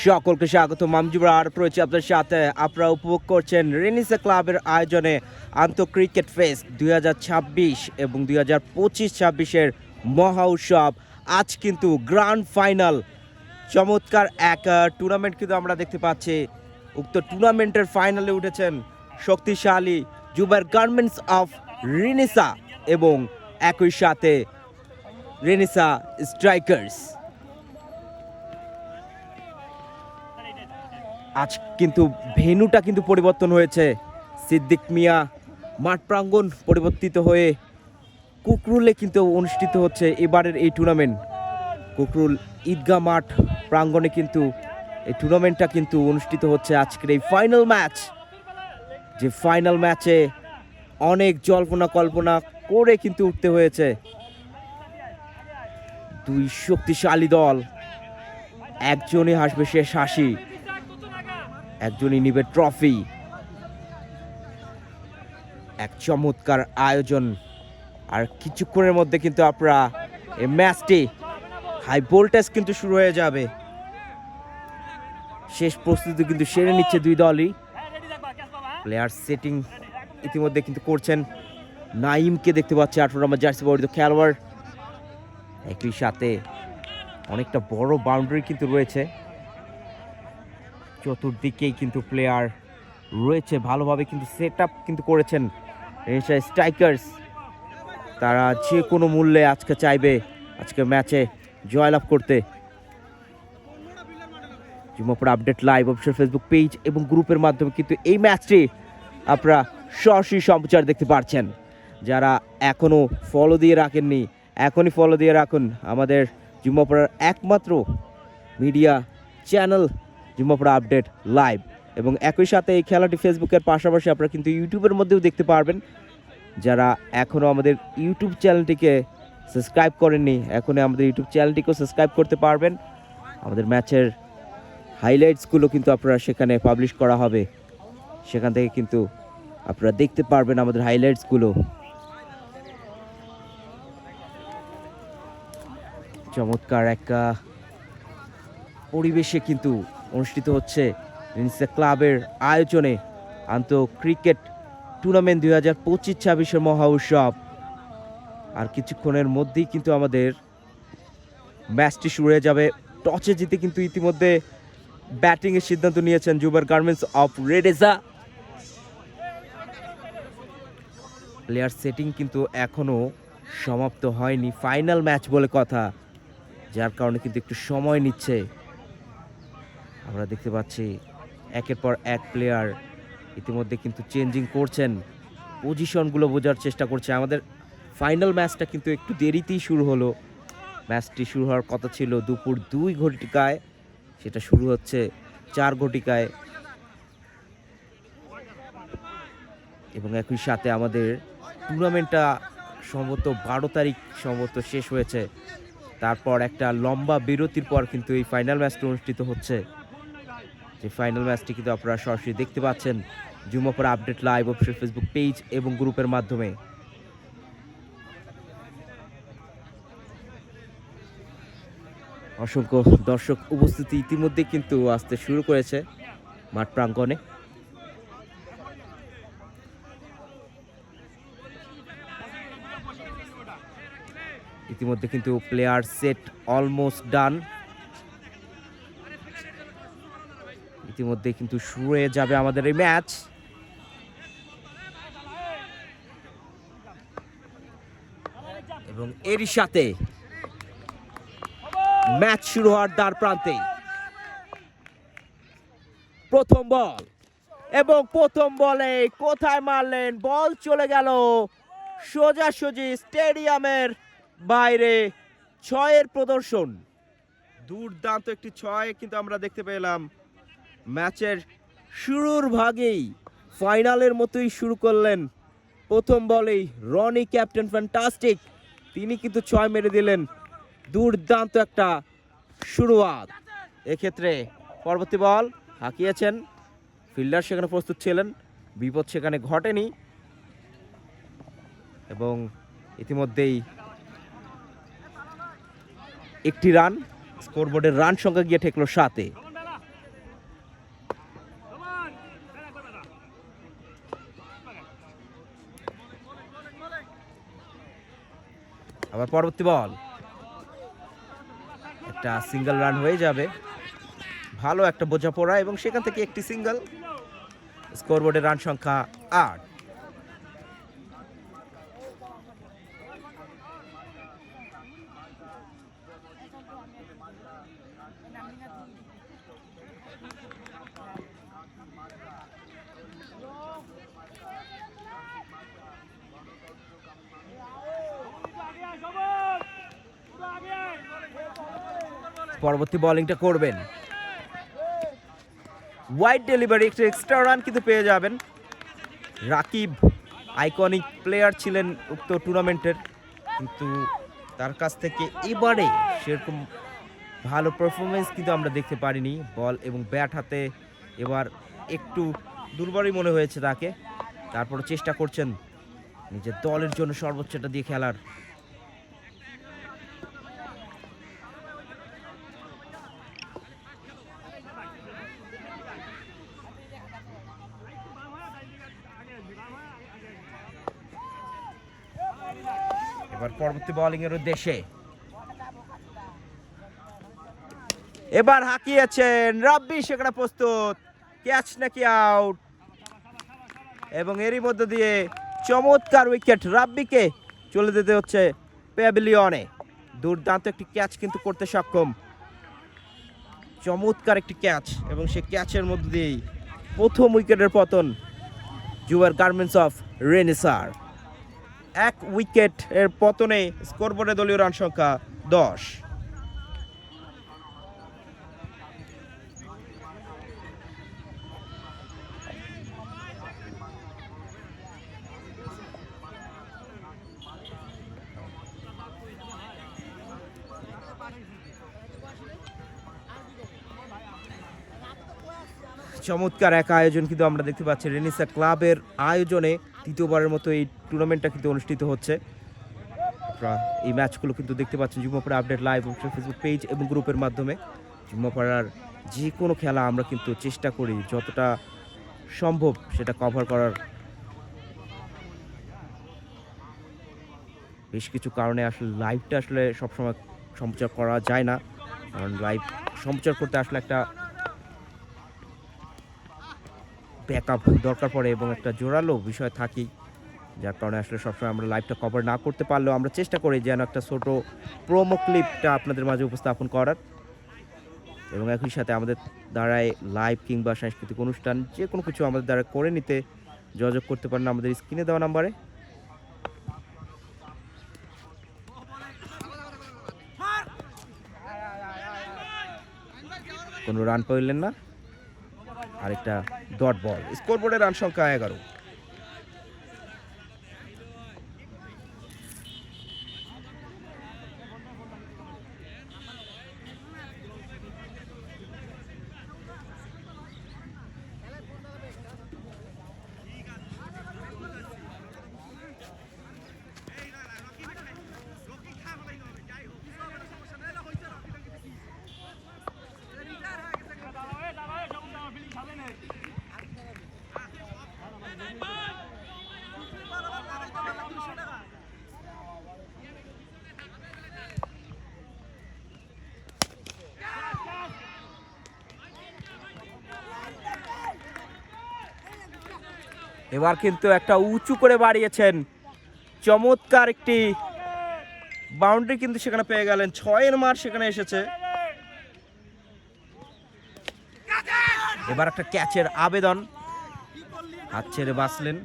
সকলকে স্বাগত। মামজুবরা আর রয়েছে আপনার সাথে। আপনারা উপভোগ করছেন রেনিসা ক্লাবের আয়োজনে আন্তঃক্রিকেট ফেস্ট 2026 এবং 2025-26-এর মহা উৎসব। আজ কিন্তু গ্র্যান্ড ফাইনাল, চমৎকার এক টুর্নামেন্ট কিন্তু আমরা দেখতে পাচ্ছি। উক্ত টুর্নামেন্টের ফাইনালে উঠেছেন শক্তিশালী জুবায়ের গার্মেন্টস অফ রেনিসা এবং একই সাথে রেনিসা স্ট্রাইকার্স। আজ কিন্তু ভেন্যুটা কিন্তু পরিবর্তন হয়েছে। সিদ্দিক মিয়া মাঠ প্রাঙ্গণ পরিবর্তিত হয়ে কুকরুলে কিন্তু অনুষ্ঠিত হচ্ছে এবারের এই টুর্নামেন্ট। কুকরুল ঈদগাহ মাঠ প্রাঙ্গণে কিন্তু এই টুর্নামেন্টটা কিন্তু অনুষ্ঠিত হচ্ছে। আজকের এই ফাইনাল ম্যাচ, যে ফাইনাল ম্যাচে অনেক জল্পনা কল্পনা করে কিন্তু উঠতে হয়েছে। দুই শক্তিশালী দল, একজনই হাসবে শেষ হাসি, একজনই নিবে ট্রফি। এক চমৎকার আয়োজন। আর কিছুক্ষণের মধ্যে কিন্তু আপনারা এই ম্যাচটি হাই ভোল্টেজ কিন্তু শুরু হয়ে যাবে। শেষ প্রস্তুতি কিন্তু সেরে নিচ্ছে দুই দলই। প্লেয়ার সেটিং ইতিমধ্যে কিন্তু করছেন। নাইমকে দেখতে পাচ্ছে 18 নম্বর জার্সি পরিহিত খেলোয়াড়। একই সাথে অনেকটা বড় বাউন্ডারি কিন্তু রয়েছে, চতুর্দিকেই কিন্তু প্লেয়ার রয়েছে। ভালোভাবে কিন্তু সেট আপ কিন্তু করেছেন স্ট্রাইকার্স। তারা যে কোনো মূল্যে আজকে চাইবে আজকে ম্যাচে জয়লাভ করতে। Jimmapur update live official Facebook page এবং গ্রুপের মাধ্যমে কিন্তু এই ম্যাচটি আপনারা সরাসরি সম্প্রচার দেখতে পাচ্ছেন। যারা এখনও ফলো দিয়ে রাখেননি, এখনই ফলো দিয়ে রাখুন আমাদের জিম্মাপুরের একমাত্র মিডিয়া চ্যানেল জিম্মাপুর আপডেট লাইভ। এবং একই সাথে এই খেলাটি ফেসবুকের পাশাপাশি আপনারা কিন্তু ইউটিউবের মধ্যেও দেখতে পারবেন। যারা এখনও আমাদের ইউটিউব চ্যানেলটিকে সাবস্ক্রাইব করেননি, এখনই আমাদের ইউটিউব চ্যানেলটিকেও সাবস্ক্রাইব করতে পারবেন। আমাদের ম্যাচের হাইলাইটসগুলো কিন্তু আপনারা সেখানে পাবলিশ করা হবে, সেখান থেকে কিন্তু আপনারা দেখতে পারবেন আমাদের হাইলাইটসগুলো। চমৎকার একটা পরিবেশে কিন্তু অনুষ্ঠিত হচ্ছে রেনিসা ক্লাবের আয়োজনে আন্তঃক্রিকেট টুর্নামেন্ট 2025-26-এর মহা উৎসব। আর কিছুক্ষণের মধ্যেই কিন্তু আমাদের ম্যাচটি শুরু হয়ে যাবে। টসে জিতে কিন্তু ইতিমধ্যে ব্যাটিংয়ের সিদ্ধান্ত নিয়েছেন Zubair garments of Renaissance. Player setting কিন্তু এখনও সমাপ্ত হয়নি, ফাইনাল ম্যাচ বলে কথা, যার কারণে কিন্তু একটু সময় নিচ্ছে। আমরা দেখতে পাচ্ছি একের পর এক প্লেয়ার ইতিমধ্যে কিন্তু চেঞ্জিং করছেন, পজিশনগুলো বোঝার চেষ্টা করছে। আমাদের ফাইনাল ম্যাচটা কিন্তু একটু দেরিতেই শুরু হলো। ম্যাচটি শুরু হওয়ার কথা ছিল দুপুর 2 ঘটিকায়, সেটা শুরু হচ্ছে 4 ঘটিকায়। এবং একই সাথে আমাদের টুর্নামেন্টটা সম্ভবত 12 তারিখ সম্ভবত শেষ হয়েছে। তারপর একটা লম্বা বিরতির পর কিন্তু এই ফাইনাল ম্যাচটা অনুষ্ঠিত হচ্ছে। যে ফাইনাল ম্যাচটি কিন্তু আপনারা সরাসরি দেখতে পাচ্ছেন Jimmapur update live official Facebook page এবং গ্রুপের মাধ্যমে। অসংখ্য দর্শক উপস্থিতি ইতিমধ্যে কিন্তু আসতে শুরু করেছে মাঠ প্রাঙ্গণে। ইতিমধ্যে কিন্তু প্লেয়ার সেট অলমোস্ট ডান। ইতিমধ্যে কিন্তু শুরু হয়ে যাবে আমাদের এই ম্যাচ। এবং এরই সাথে ম্যাচ শুরু হওয়ার দ্বার প্রান্তে প্রথম বল, এবং প্রথম বলে কোথায় মারলেন, বল চলে গেল সোজাসুজি স্টেডিয়ামের বাইরে। 6-এর প্রদর্শন, দুর্দান্ত একটি 6 কিন্তু আমরা দেখতে পেলাম। ম্যাচের শুরুর ভাগেই ফাইনালের মতোই শুরু করলেন। প্রথম বলেই রনি ক্যাপ্টেন ফ্যান্টাস্টিক, তিনি কিন্তু 6 মেরে দিলেন। দুর্দান্ত একটা শুরুয়াত। এক্ষেত্রে পরবর্তী বল হাঁকিয়েছেন, ফিল্ডার সেখানে প্রস্তুত ছিলেন, বিপদ সেখানে ঘটেনি। এবং ইতিমধ্যেই একটি রান, স্কোরবোর্ডের রান সংখ্যা গিয়ে ঠেকলো 7-এ। আবার পরবর্তী বল, একটা সিঙ্গেল রান হয়ে যাবে, ভালো একটা বোঝাপড়া এবং সেখান থেকে একটি সিঙ্গেল। স্কোরবোর্ডের রান সংখ্যা 8। পরবর্তী বোলিংটা করবেন, ওয়াইড ডেলিভারি, একটা এক্সট্রা রান কিন্তু পেয়ে যাবেন। রাকিব আইকনিক প্লেয়ার ছিলেন উক্ত টুর্নামেন্টের, কিন্তু তার কাছ থেকে এবারে সেরকম ভালো পারফরমেন্স কিন্তু আমরা দেখতে পারিনি। বল এবং ব্যাট হাতে এবার একটু দুর্বলই মনে হয়েছে তাকে, তারপরে চেষ্টা করছেন নিজের দলের জন্য সর্বোচ্চটা দিয়ে খেলার। এবার পরবর্তী বোলিং এর উদ্দেশ্যে, এবার হাঁকিয়েছেন রাব্বি, সেখানে প্রস্তুত, ক্যাচ নাকি আউট, এবং এরই মধ্য দিয়ে চমৎকার উইকেট। রাব্বিকে চলে যেতে হচ্ছে প্যাভিলিয়নে। দুর্দান্ত একটি ক্যাচ কিন্তু করতে সক্ষম, চমৎকার একটি ক্যাচ, এবং সে ক্যাচের মধ্য দিয়েই প্রথম উইকেটের পতন জুয়ার গার্মেন্টস অফ রেনেসার। 1 উইকেট এর পতনে স্কোরবোর্ডে দলীয় রান সংখ্যা 10। চমৎকার এক আয়োজন কিন্তু আমরা দেখতে পাচ্ছি রেনেসা ক্লাবের আয়োজনে। তৃতীয়বারের মতো এই টুর্নামেন্টটা কিন্তু অনুষ্ঠিত হচ্ছে। এই ম্যাচগুলো কিন্তু দেখতে পাচ্ছেন যুগ্মপাড়া আপডেট লাইভ ফেসবুক পেজ এবং গ্রুপের মাধ্যমে। যুগ্মপাড়ার যে কোনো খেলা আমরা কিন্তু চেষ্টা করি যতটা সম্ভব সেটা কভার করার। বেশ কিছু কারণে আসলে লাইভটা আসলে সবসময় সম্প্রচার করা যায় না, কারণ লাইভ সম্প্রচার করতে আসলে একটা ব্যাকআপ দরকার পড়ে এবং একটা জোরালো বিষয় থাকেই, যার কারণে আসলে সবসময় আমরা লাইভটা কভার না করতে পারলেও আমরা চেষ্টা করি যেন একটা ছোট প্রোমো ক্লিপটা আপনাদের মাঝে উপস্থাপন করার। এবং একই সাথে আমাদের দ্বারায় লাইভ কিংবা সাংস্কৃতিক অনুষ্ঠান যে কোনো কিছু আমাদের দ্বারা করে নিতে যোগাযোগ করতে পারেন আমাদের স্ক্রিনে দেওয়া নাম্বারে। কোনো রান পেলেন না, আরেকটা ডট বল। স্কোরবোর্ডের রান সংখ্যা 11। এবার কিন্তু একটা উঁচু করে বাড়িয়েছেন, চমৎকার একটি বাউন্ডারি কিন্তু সেখানে পেয়ে গেলেন। 6-এর মার সেখানে এসেছে। এবার একটা ক্যাচের আবেদন, হাত ছেড়ে বাঁচলেন।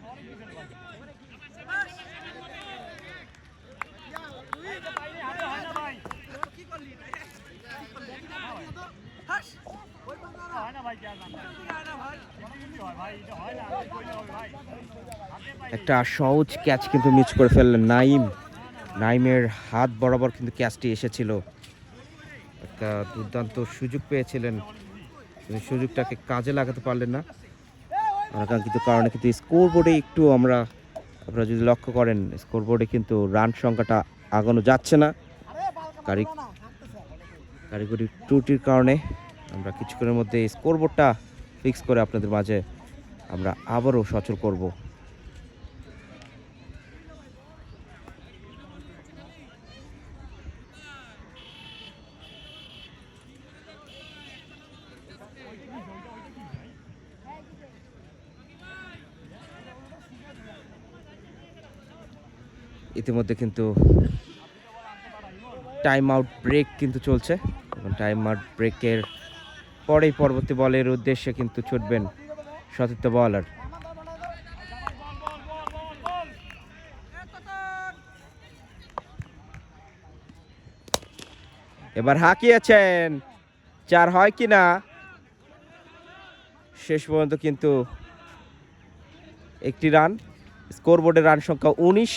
একটা সহজ ক্যাচ কিন্তু মিস করে ফেললেন নাইমের হাত বরাবর কিন্তু ক্যাচটি এসেছিল। একটা দুর্দান্ত সুযোগ পেয়েছিলেন, কিন্তু সুযোগটাকে কাজে লাগাতে পারলেন না অনাকাঙ্ক্ষিত কারণে। কিন্তু স্কোর বোর্ডে একটু আপনারা যদি লক্ষ্য করেন, স্কোর বোর্ডে কিন্তু রান সংখ্যাটা আগানো যাচ্ছে না কারিগরি ত্রুটির কারণে। আমরা কিছুক্ষণের মধ্যে স্কোর বোর্ডটা ফিক্স করে আপনাদের মাঝে আমরা আবারও সচল করব। ইতিমধ্যে কিন্তু টাইম আউট ব্রেক কিন্তু চলছে এবং টাইম আউট ব্রেকের পরেই পরবর্তী বলের উদ্দেশ্যে কিন্তু ছুটবেন সতীর্থ বলার। এবার হাঁকিয়েছেন, 4 হয় কিনা, শেষ পর্যন্ত কিন্তু একটি রান। স্কোরবোর্ডের রান সংখ্যা 19।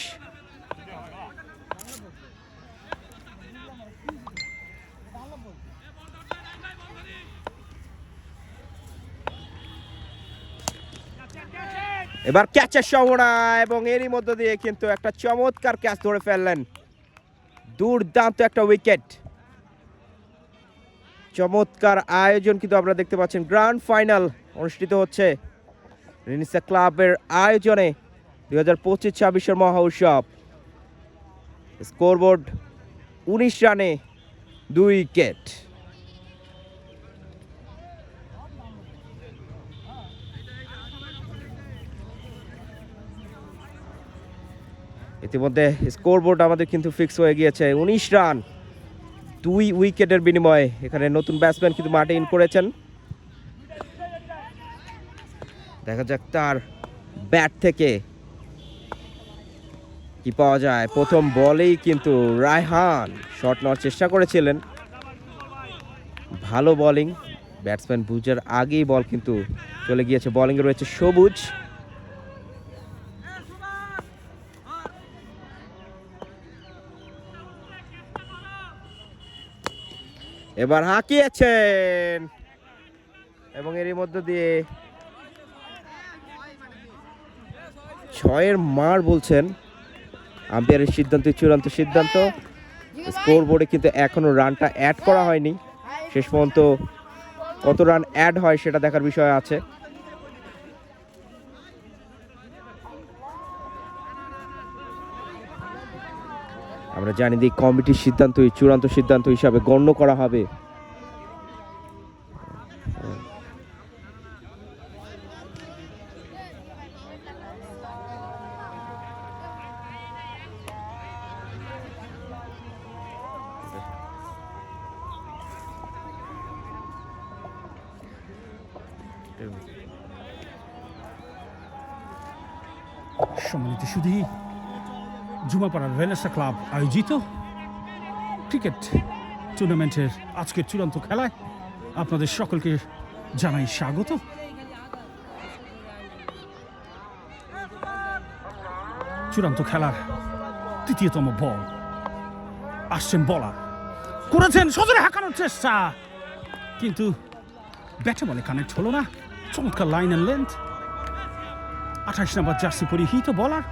এবার ক্যাচের সম্ভাবনা এবং এরই মধ্য দিয়ে কিন্তু একটা চমৎকার ক্যাচ ধরে ফেললেন। দুর্দান্ত একটা উইকেট। চমৎকার আয়োজন কিন্তু আপনারা দেখতে পাচ্ছেন। গ্র্যান্ড ফাইনাল অনুষ্ঠিত হচ্ছে রেনিসা ক্লাবের আয়োজনে 2025-26 মহা উৎসব। স্কোরবোর্ড 19 রানে 2 উইকেট। ইতিমধ্যে স্কোরবোর্ড আমাদের কিন্তু ফিক্স হয়ে গিয়েছে 19 রান 2 উইকেটের বিনিময়ে। এখানে নতুন ব্যাটসম্যান কিন্তু মাঠে ইন করেছেন। দেখা যাক তার ব্যাট থেকে কি পাওয়া যায়। প্রথম বলেই কিন্তু রায়হান শট নেওয়ার চেষ্টা করেছিলেন। ভালো বোলিং, ব্যাটসম্যান বুঝার আগেই বল কিন্তু চলে গিয়েছে। বোলিংয়ে রয়েছে সবুজ। এবার হাঁকিয়েছেন এবং এরই মধ্য দিয়ে 6-এর মার বলছেন আম্পায়ারের সিদ্ধান্ত, চূড়ান্ত সিদ্ধান্ত। স্কোরবোর্ডে কিন্তু এখনো রানটা অ্যাড করা হয়নি। শেষ পর্যন্ত কত রান অ্যাড হয় সেটা দেখার বিষয় আছে। আমরা জানি যে কমিটির সিদ্ধান্তই চূড়ান্ত সিদ্ধান্ত হিসাবে গণ্য করা হবে। সম্মানিত সুধী, জুমাপাড়ার রেনেসা ক্লাব আয়োজিত ক্রিকেট টুর্নামেন্টের আজকের চূড়ান্ত খেলায় আপনাদের সকলকে জানাই স্বাগত। চূড়ান্ত খেলার তৃতীয়তম বল আসছেন বলার, করেছেন সজোরে হাঁকানোর চেষ্টা, কিন্তু ব্যাটে বলে কানেক্ট হলো না। চমৎকার line and length. 28 number jersey পরিহিত বলার,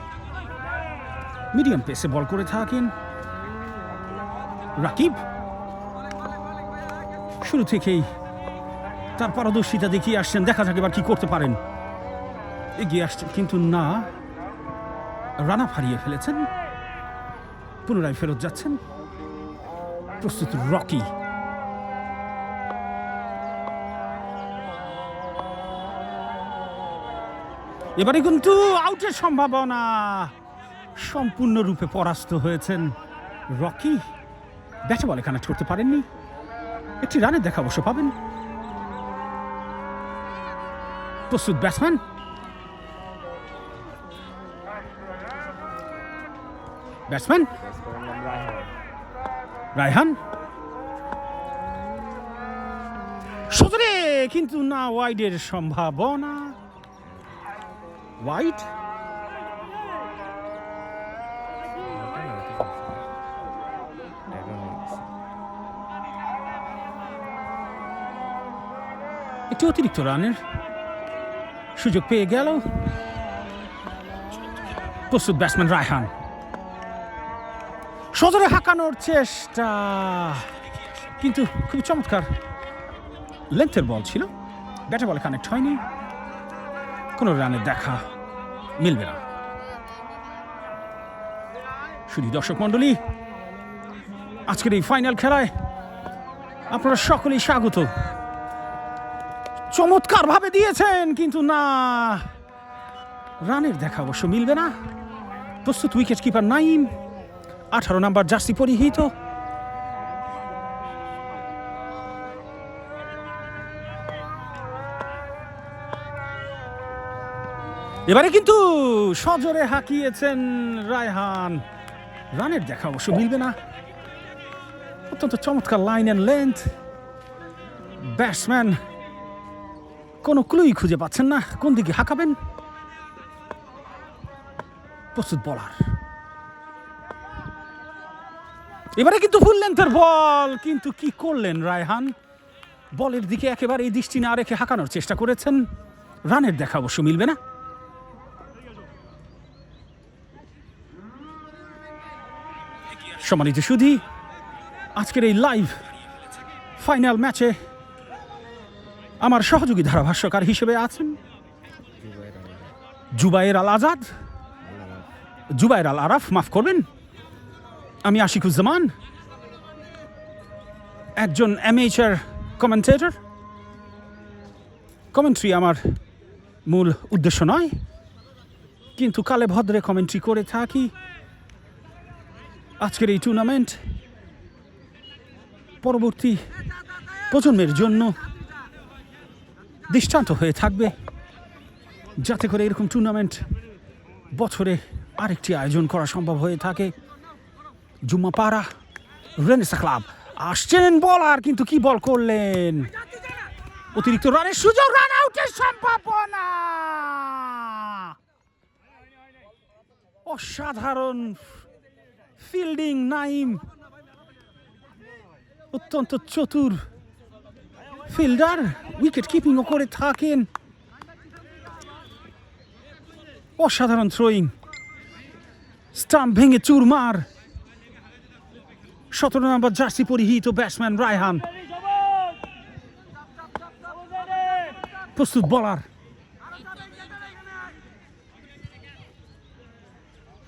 মিডিয়াম পেসে বল করে থাকেন রাকিব। শুরু থেকেই তার পারদর্শিতা দেখিয়ে আসছেন, দেখা যাক এবার কি করতে পারেন। এগিয়ে আসছেন কিন্তু না, রানা হারিয়ে ফেলেছেন। পুনরায় ফেরত যাচ্ছেন। প্রস্তুত রকি, এবারে কিন্তু আউটের সম্ভাবনা। সম্পূর্ণরূপে পরাস্ত হয়েছেন রকি। ব্যাটে বলে কানেক্ট করতে পারেননি। একটি রানের দেখা অবশ্য পাবেন। প্রস্তুত ব্যাটসম্যান, রায়হান সজোরে, কিন্তু না, ওয়াইডের সম্ভাবনা। ওয়াইড, একটি অতিরিক্ত রানের সুযোগ পেয়ে গেল। প্রস্তুত ব্যাটসম্যান রায়হান, সজোরে হাঁকানোর চেষ্টা, কিন্তু খুবই চমৎকার লেন্থের বল ছিল। ব্যাটে বলে কানেক্ট হয়নি। কোনো রানের দেখা মিলবে না। শুধু দর্শক মন্ডলী, আজকের এই ফাইনাল খেলায় আপনারা সকলেই স্বাগত। চমৎকার ভাবে দিয়েছেন, কিন্তু না, রানের দেখা অবশ্য মিলবে না। প্রস্তুত wicket keeper Naim. 18 number jersey পরিহিত। এবারে কিন্তু সজোরে হাঁকিয়েছেন রায়হান। রানের দেখা অবশ্য মিলবে না। অত্যন্ত চমৎকার লাইন অ্যান্ড লেন্থ। ব্যাটসম্যান কোনো ক্লুই খুঁজে পাচ্ছেন না কোন দিকে হাঁকাবেন। প্রস্তুত বলার, এবারে কিন্তু ফুল লেন্থের বল, কিন্তু কি করলেন রায়হান? বলের দিকে একেবারে দৃষ্টি না রেখে হাঁকানোর চেষ্টা করেছেন। রানের দেখা অবশ্য মিলবে না। সম্মানিত সুধী, আজকের এই লাইভ ফাইনাল ম্যাচে আমার সহযোগী ধারাভাষ্যকার হিসেবে আছেন জুবায়ের আল আজাদ, জুবায়ের আল আরাফ, মাফ করবেন, আমি আশিকুজ্জামান, একজন অ্যামেচার কমেন্টেটর। কমেন্ট্রি আমার মূল উদ্দেশ্য নয়, কিন্তু কালে ভদ্রে কমেন্ট্রি করে থাকি। আজকের এই টুর্নামেন্ট পরবর্তী প্রজন্মের জন্য দৃষ্টান্ত হয়ে থাকবে, যাতে করে এরকম টুর্নামেন্ট বছরে আরেকটি আয়োজন করা সম্ভব হয়ে থাকে। জুম্মাপাড়া রেনেসা ক্লাব আসছেন বলার, কিন্তু কি বল করলেন? অতিরিক্ত রানের সুযোগ, রান আউটের সম্ভাবনা। অসাধারণ ফিল্ডিং নাইম, অত্যন্ত চতুর ফিল্ডার, উইকেট কিপিংও করে থাকেন। অসাধারণ থ্রোয়িং, স্টাম্প ভেঙে চুরমার 17 নম্বর জার্সি পরিহিত ব্যাটসম্যান রায়হান। প্রস্তুত বলার,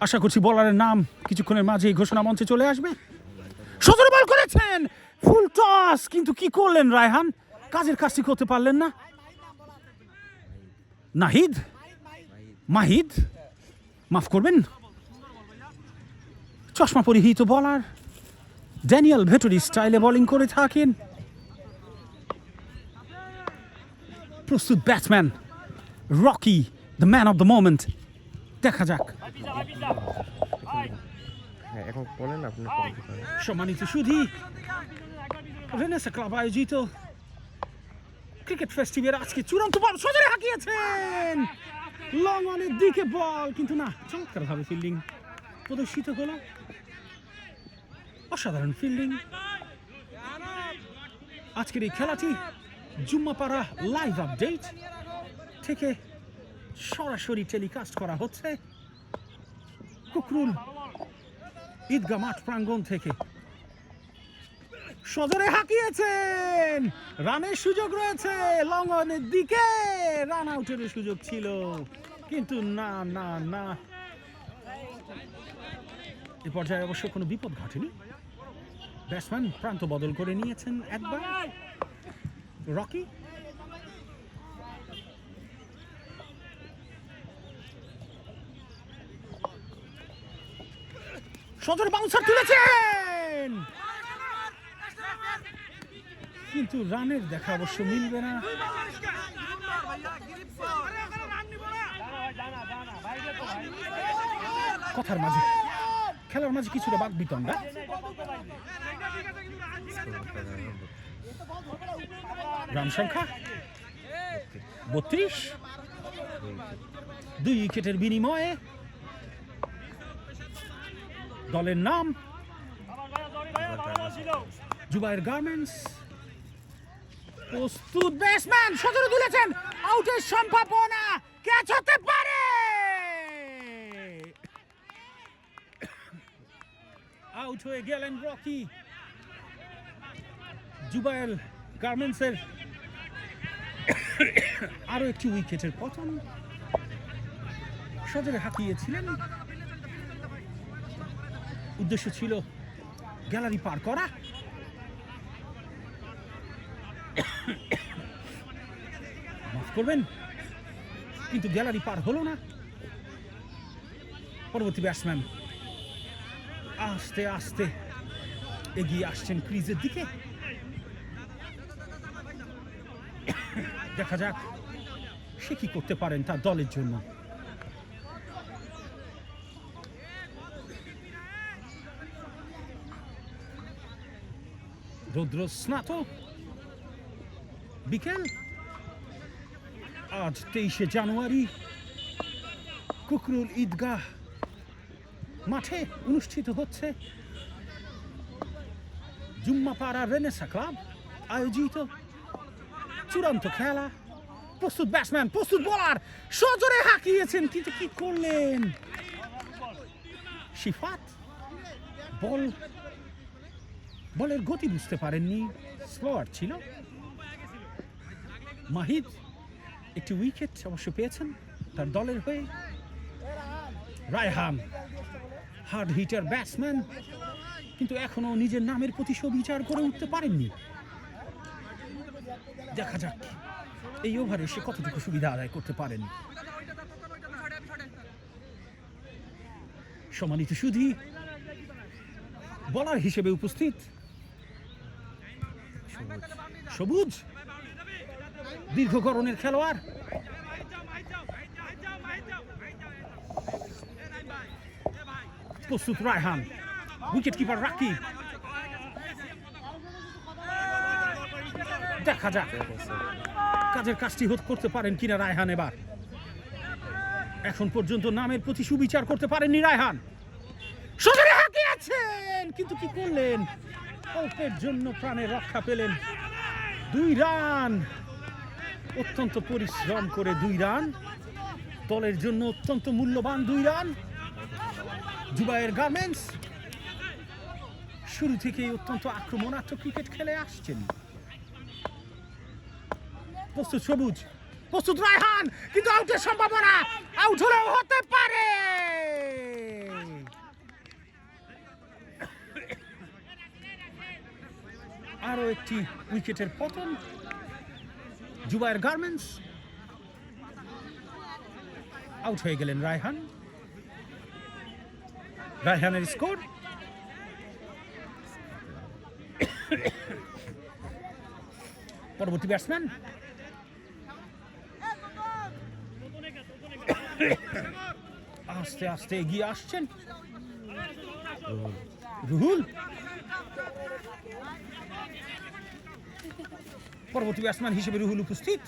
আশা করছি বলারের নাম কিছুক্ষণের মাঝে ঘোষণা মঞ্চে চলে আসবে। 17 বল করেছেন, ফুল টস, কিন্তু কি করলেন রায়হান? কাজের কাজটি করতে পারলেন না। নাহিদ, মাহিদ, মাফ করবেন, চশমা পরিহিত বলার ড্যানিয়েল ভেটরি স্টাইলে বোলিং করে থাকেন। প্রস্তুত batsman Rocky, the man of the moment. দেখা যাক। সম্মানিত সুধী, রেনেসা ক্লাব আয়োজিত ক্রিকেট ফেস্টিভ্যাল আজকে চূড়ান্ত বল সজোরে হাঁকিয়েছেন, লং অনের দিকে বল, কিন্তু না, চমৎকার ভাবে ফিল্ডিং প্রদর্শিত হলো। অসাধারণ ফিল্ডিং। আজকের এই খেলাটি জুম্মাপাড়া লাইভ আপডেট থেকে সরাসরি টেলিকাস্ট করা হচ্ছে কুকরুল ঈদগাহ মাঠ প্রাঙ্গণ থেকে। সজোরে হাঁকিয়েছেন, রানের সুযোগ রয়েছে, লং অনের দিকে রান আউটের সুযোগ ছিল, কিন্তু না না না, এ পর্যায়ে অবশ্য কোনো বিপদ ঘটেনি। ব্যাটসম্যান প্রান্ত বদল করে নিয়েছেন একবার। রকি সজোরে বাউন্সার তুলেছেন, কিন্তু রানের দেখা অবশ্য মিলবে না। কথার মাঝে, খেলার মাঝে কিছুটা বাক বিতণ্ডা। রান সংখ্যা 32, 2 উইকেটের বিনিময়ে। দলের নাম জুবায়ের গার্মেন্টস। প্রস্তুত ব্যাটসম্যান সজোরে তুলেছেন, আউটের সম্ভাবনা, ক্যাচ হতে পারে। আউট হয়ে গেলেন রকি। জুবায়ের গার্মেন্টসের আরো একটি উইকেটের পতন। সজোরে হাঁকিয়েছিলেন, উদ্দেশ্য ছিল গ্যালারি পার করা। মাফ করবেন, কিন্তু গ্যালারি পার হলো না। পরবর্তী ব্যাটসম্যান আস্তে আস্তে এগিয়ে আসছেন ক্রিজের দিকে। দেখা যাক সে কি করতে পারেন তার দলের জন্য। রৌদ্র স্নাত বিকেল, আজ 23শে জানুয়ারি কুকরুল ঈদগাহ মাঠে অনুষ্ঠিত হচ্ছে জুম্মাপাড়া রেনেসা ক্লাব আয়োজিত চূড়ান্ত খেলা। প্রস্তুত ব্যাটসম্যান, প্রস্তুত বোলার, সজোরে হাঁকিয়েছেন কিন্তু কি করলেন শিফাত। বলের গতি বুঝতে পারেননি, স্লোয়ার ছিল। মাহিদ একটি উইকেট অবশ্য পেয়েছেন তার দলের হয়ে। রায়হান হার্ড হিটার ব্যাটসম্যান, কিন্তু এখনো নিজের নামের প্রতি সুবিচার করে উঠতে পারেননি। দেখা যাক এই ওভারে সে কতটুকু সুবিধা আদায় করতে পারেন। সম্মানিত সুধী, বলার হিসেবে উপস্থিত সবুজ, দীর্ঘকরণের খেলোয়াড়। প্রস্তুত রায়হান, উইকেট কিপার রাকিব। দেখা যাক কাজের কাজটি করতে পারেন কিনা রায়হান। এবার এখন পর্যন্ত নামের প্রতি সুবিচার করতে পারেননি রায়হান। সজোরে হাঁকিয়েছেন কিন্তু কি করলেন, অল্পের জন্য প্রাণে রক্ষা পেলেন। 2 রান, অত্যন্ত পরিশ্রম করে 2 রান, দলের জন্য অত্যন্ত মূল্যবান 2 রান। জুবায়ের গার্মেন্টস শুরু থেকেই অত্যন্ত আক্রমণাত্মক ক্রিকেট খেলে আসছেন। প্রস্তুত সবুজ, প্রস্তুত রায়হান, কিন্তু আউটের সম্ভাবনা, আউট হলেও হতে পারে। আরো একটি উইকেটের পতন। জুবায়ের গার্মেন্টস আউট হয়ে গেলেন রায়হান। রায়হানের স্কোর পরবর্তী ব্যাটসম্যান আস্তে আস্তে এগিয়ে আসছেন রুহুল। পরবর্তী ব্যাটসম্যান হিসেবে রুহুল উপস্থিত।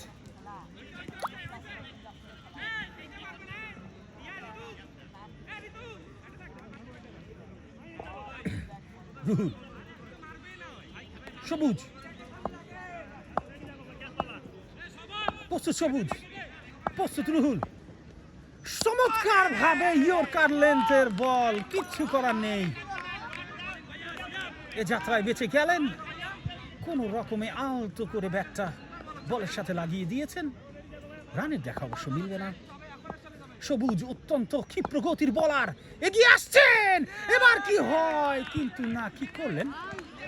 রুহুল, সবুজ, প্রস্তুত সবুজ, প্রস্তুত রুহুল। চমৎকার ভাবে ইয়র্কার লেন্থের বল, কিচ্ছু করার নেই। এ যাত্রায় বেঁচে গেলেন, কোন রকমে আলতো করে ব্যাটটা বলের সাথে লাগিয়ে দিয়েছেন। রানের দেখা অবশ্য মিলবে না। সবুজ অত্যন্ত ক্ষিপ্র গতির বলার, এগিয়ে আসছেন, এবার কি হয়, কিন্তু না, কি করলেন,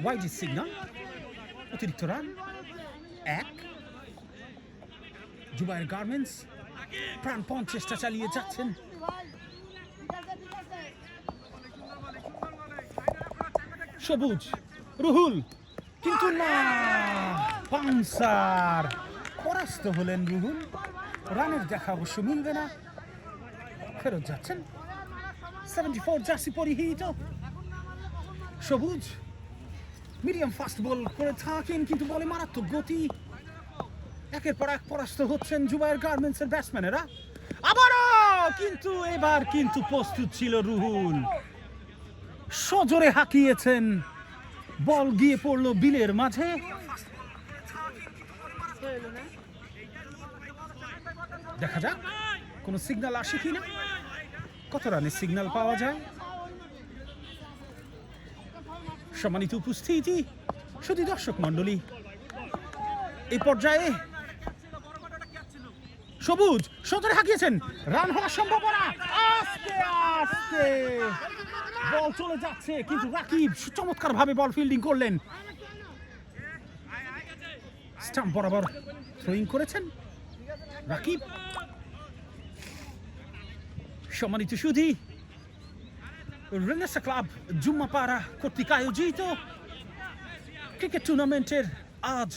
ওয়াইড সিগন্যাল, অতিরিক্ত রান 1। জুবায়ের গার্মেন্টস প্রাণপণ চেষ্টা চালিয়ে যাচ্ছেন। সবুজ, রুহুল, কিন্তু না, বাউন্সার, পরাস্ত হলেন রুহুল। রানের দেখা অবশ্য মিলবে না, ফেরত যাচ্ছেন। 74 জার্সি পরিহিত সবুজ মিডিয়াম ফাস্ট বল করে থাকেন, কিন্তু বলে মারাত্মক গতি। একের পর এক পরাস্ত হচ্ছেন জুবায়ের গার্মেন্টসের ব্যাটসম্যানেরা। আবারও কিন্তু এবার কিন্তু প্রস্তুত ছিল রুহুল, সজোরে হাঁকিয়েছেন, বল গিয়ে পড়ল বিলের মাঝে। দেখা যাক কোন সিগন্যাল আসে কিনা, কত রানের সিগন্যাল পাওয়া যায়। সম্মানিত উপস্থিতি, শুধু দর্শক মন্ডলী, এই পর্যায়ে সবুজ সজোরে হাঁকিয়েছেন, রান হওয়ার সম্ভাবনা, আস্তে আস্তে বল চলে যাচ্ছে, কিন্তু রাকিব চমৎকার ভাবে বল ফিল্ডিং করলেন। স্টাম্প বরাবর থ্রোয়িং করেছেন রাকিব। সম্মানিত সুধী, রেনেসা ক্লাব জুম্মাপাড়া কর্তৃক আয়োজিত ক্রিকেট টুর্নামেন্টের আজ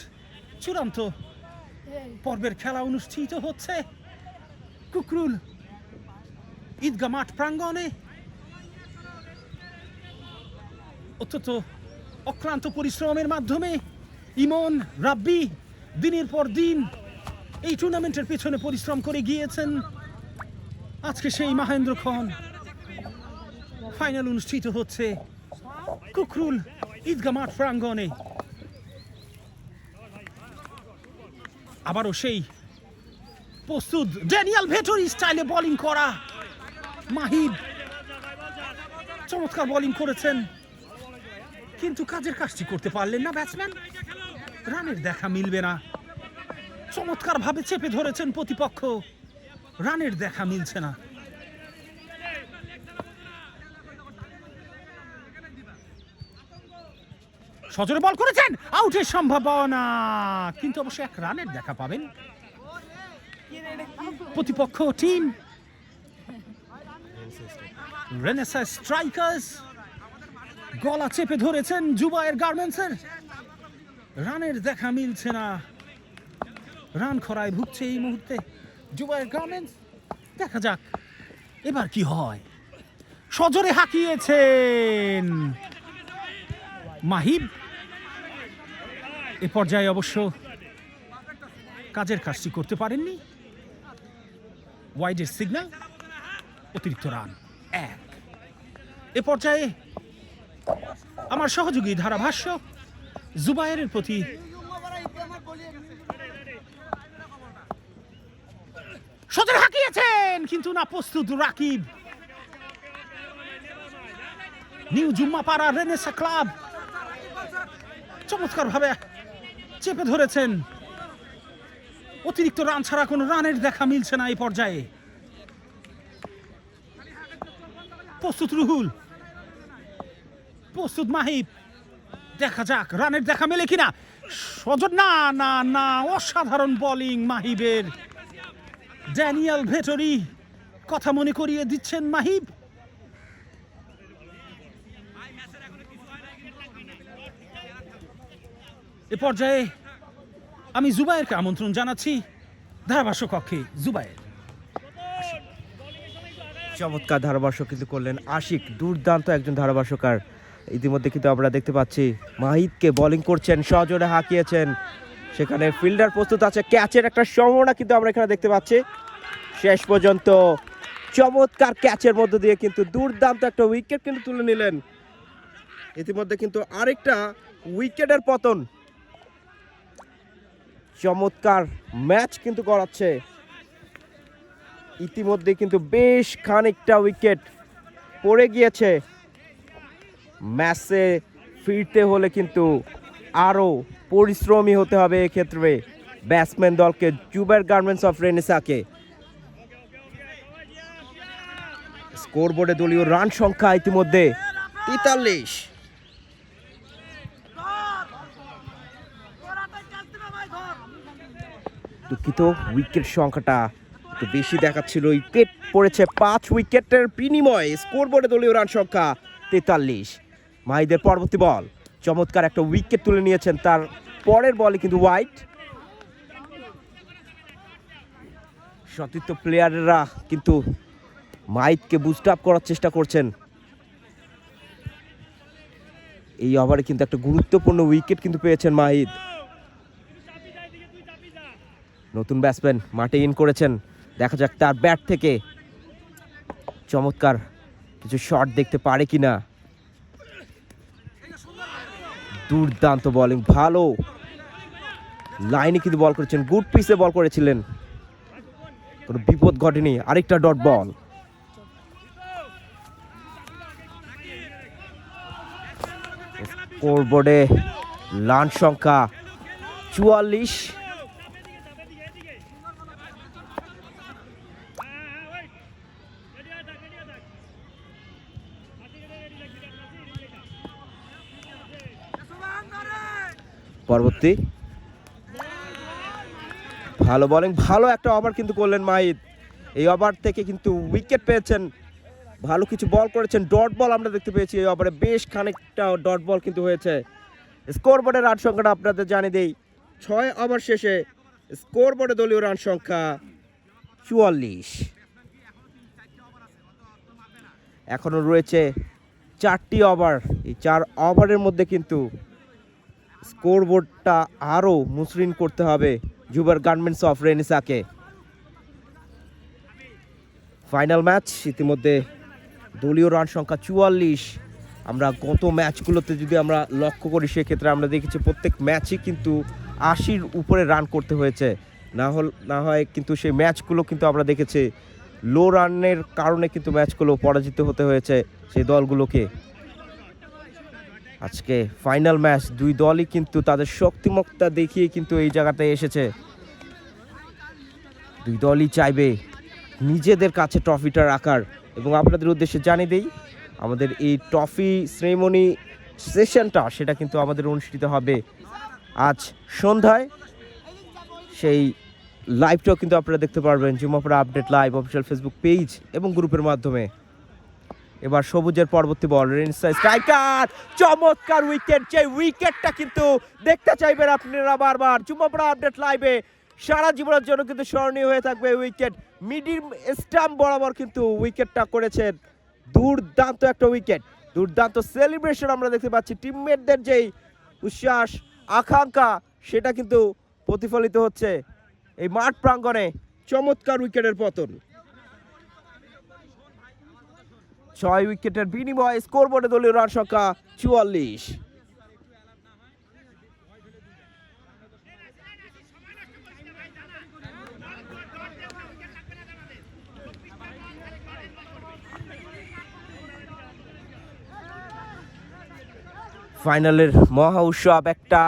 চূড়ান্ত পর্বের খেলা অনুষ্ঠিত হচ্ছে কুকরুল ঈদগাহ মাঠ প্রাঙ্গণে। অত্যন্ত অক্লান্ত পরিশ্রমের মাধ্যমে ইমন রাব্বি দিনের পর দিন এই টুর্নামেন্টের পেছনে পরিশ্রম করে গিয়েছেন। আজকে সেই মহেন্দ্রক্ষণ ফাইনাল অনুষ্ঠিত হচ্ছে কুকরুল ঈদগাহ মাঠ প্রাঙ্গণে। আবারও সেই প্রস্তুত ড্যানিয়েল ভেটরি স্টাইলে বোলিং করা মাহিব চমৎকার বোলিং করেছেন, কিন্তু কাজের কাজটি করতে পারলেন না ব্যাটসম্যান। রানের দেখা মিলবে না, চমৎকার ভাবে চেপে ধরেছেন প্রতিপক্ষ, রানের দেখা মিলছে না। সজোরে বল করেছেন, আউটের সম্ভাবনা, কিন্তু অবশ্য এক রানের দেখা পাবেন প্রতিপক্ষ টিম। রেনেসা স্ট্রাইকার্স গলা চেপে ধরেছেন জুবায়ের গার্মেন্টসের, রানের দেখা মিলছে না, রান খরায় ভুগছে এই মুহূর্তে জুবায়ের গার্মেন্টস। দেখা যাক এবার কি হয়। সজোরে হাঁকিয়েছেন মাহিব, এ পর্যায়ে অবশ্য কাজের কাজটি করতে পারেননি। ওয়াইডের সিগন্যাল, অতিরিক্ত রান 1। এ পর্যায়ে আমার সহযোগী ধারাভাষ্য জুবায়েরের প্রতি সজোরে হাঁকিয়েছেন, কিন্তু না প্রস্তুত Rakib. New Jummapara Renaissance club চমৎকার ভাবে চেপে ধরেছেন, অতিরিক্ত রান ছাড়া কোনো রানের দেখা মিলছে না এই পর্যায়ে। প্রস্তুত রুহুল, প্রস্তুত মাহিব, দেখা যাক রানের দেখা মেলে কিনা। সজোর না না না, অসাধারণ বোলিং মাহিবের। ড্যানিয়েল ভেটরি কথা মনে করিয়ে দিচ্ছেন মাহিব। এ পর্যায়ে আমি জুবায়েরকে আমন্ত্রণ জানাচ্ছি ধারাভাষ্য কক্ষে। জুবায়ের চমৎকার ধারাভাষ্য কিন্তু করলেন আশিক, দুর্দান্ত একজন ধারাভাষ্যকার। ইতিমধ্যে কিন্তু আমরা দেখতে পাচ্ছি মাহিদকে বোলিং করছেন, সজোরে হাঁকিয়েছেন, সেখানে ফিল্ডার প্রস্তুত আছে, ক্যাচের একটা সম্ভাবনা কিন্তু আমরা এখানে দেখতে পাচ্ছি। শেষ পর্যন্ত চমৎকার ক্যাচের মধ্য দিয়ে কিন্তু দুর্দান্ত একটা উইকেট কিন্তু তুলে নিলেন। ইতিমধ্যে কিন্তু আরেকটা উইকেটের পতন, চমৎকার ম্যাচ কিন্তু করাচ্ছে। ইতিমধ্যে কিন্তু বেশ খানিকটা উইকেট পড়ে গিয়েছে। ম্যাচে ফিরতে হলে কিন্তু আরও পরিশ্রমী হতে হবে এক্ষেত্রে ব্যাটসম্যান দলকে, জুবায়ের গার্মেন্টস অফ রেনেসাকে। স্কোরবোর্ডে দলীয় রান সংখ্যা ইতিমধ্যে 43। দুঃখিত, উইকেট সংখ্যাটা একটু বেশি দেখাচ্ছিল। উইকেট পড়েছে 5 উইকেটের বিনিময়ে। স্কোরবোর্ডে দলীয় রান সংখ্যা 43। মাহিদের পরবর্তী বল, চমৎকার একটা উইকেট তুলে নিয়েছেন, তার পরের বলে কিন্তু ওয়াইড। সতীর্থ প্লেয়াররা কিন্তু মাহিদকে বুস্ট আপ করার চেষ্টা করছেন। এই ওভারে কিন্তু একটা গুরুত্বপূর্ণ উইকেট কিন্তু পেয়েছেন মাহিদ। নতুন ব্যাটসম্যান মাঠে ইন করেছেন, দেখা যাক তার ব্যাট থেকে চমৎকার কিছু শট দেখতে পারে কিনা। দুর্দান্ত বোলিং, ভালো লাইনে কিন্তু বল করেছেন, গুড পিসে বল করেছিলেন, কোনো বিপদ ঘটেনি। আরেকটা ডট বল, স্কোরবোর্ডে রান সংখ্যা 44। পরবর্তী ভালো বোলিং, ভালো একটা ওভার কিন্তু করলেন মাহিদ। এই ওভার থেকে কিন্তু উইকেট পেয়েছেন ভালো কিছু বল করেছেন, ডট বল আমরা দেখতে পেয়েছি এই ওভারে, বেশ খানিকটা ডট বল কিন্তু হয়েছে। স্কোর বোর্ডের রান সংখ্যাটা আপনাদের জানিয়ে দেই, 6 ওভার শেষে স্কোর বোর্ডে দলীয় রান সংখ্যা 44। এখনো রয়েছে 4টি ওভার, এই 4 ওভারের মধ্যে কিন্তু স্কোর বোর্ডটা আরও মসৃণ করতে হবে জুবার গার্মেন্টস অফ রেনিসাকে। ফাইনাল ম্যাচ, ইতিমধ্যে দলীয় রান সংখ্যা 44। আমরা গত ম্যাচগুলোতে যদি আমরা লক্ষ্য করি সেক্ষেত্রে আমরা দেখেছি প্রত্যেক ম্যাচই কিন্তু 80-র উপরে রান করতে হয়েছে, না হয় কিন্তু সেই ম্যাচগুলো কিন্তু আমরা দেখেছি লো রানের কারণে কিন্তু ম্যাচগুলো পরাজিত হতে হয়েছে সেই দলগুলোকে। আজকে ফাইনাল ম্যাচ, দুই দলই কিন্তু তাদের শক্তিমত্তা দেখিয়ে কিন্তু এই জায়গাটায় এসেছে। দুই দলই চাইবে নিজেদের কাছে ট্রফিটা রাখার। এবং আপনাদের উদ্দেশ্যে জানিয়ে দেই, আমাদের এই ট্রফি সেরেমনি সেশনটা সেটা কিন্তু আমাদের অনুষ্ঠিত হবে আজ সন্ধ্যায়। সেই লাইভটাও কিন্তু আপনারা দেখতে পারবেন Jumapura update live official Facebook page এবং গ্রুপের মাধ্যমে। এবার সবুজের পরবর্তী বল, স্ট্রাইকার, চমৎকার উইকেট, যে উইকেটটা কিন্তু দেখতে চাইবেন আপনারা বারবার জুমাপুরা আপডেট লাইভে, সারা জীবনের জন্য কিন্তু স্মরণীয় হয়ে থাকবে উইকেট। মিডিল স্টাম্প বরাবর কিন্তু উইকেটটা করেছেন, দুর্দান্ত একটা উইকেট, দুর্দান্ত সেলিব্রেশন আমরা দেখতে পাচ্ছি। টিমমেটদের যেই উচ্ছ্বাস আকাঙ্ক্ষা সেটা কিন্তু প্রতিফলিত হচ্ছে এই মাঠ প্রাঙ্গণে। চমৎকার উইকেটের পতন, 6 উইকেটের বিনিময়ে স্কোরবোর্ডে দলীয় রান সংখ্যা 44। ফাইনালের মহা উৎসব, একটা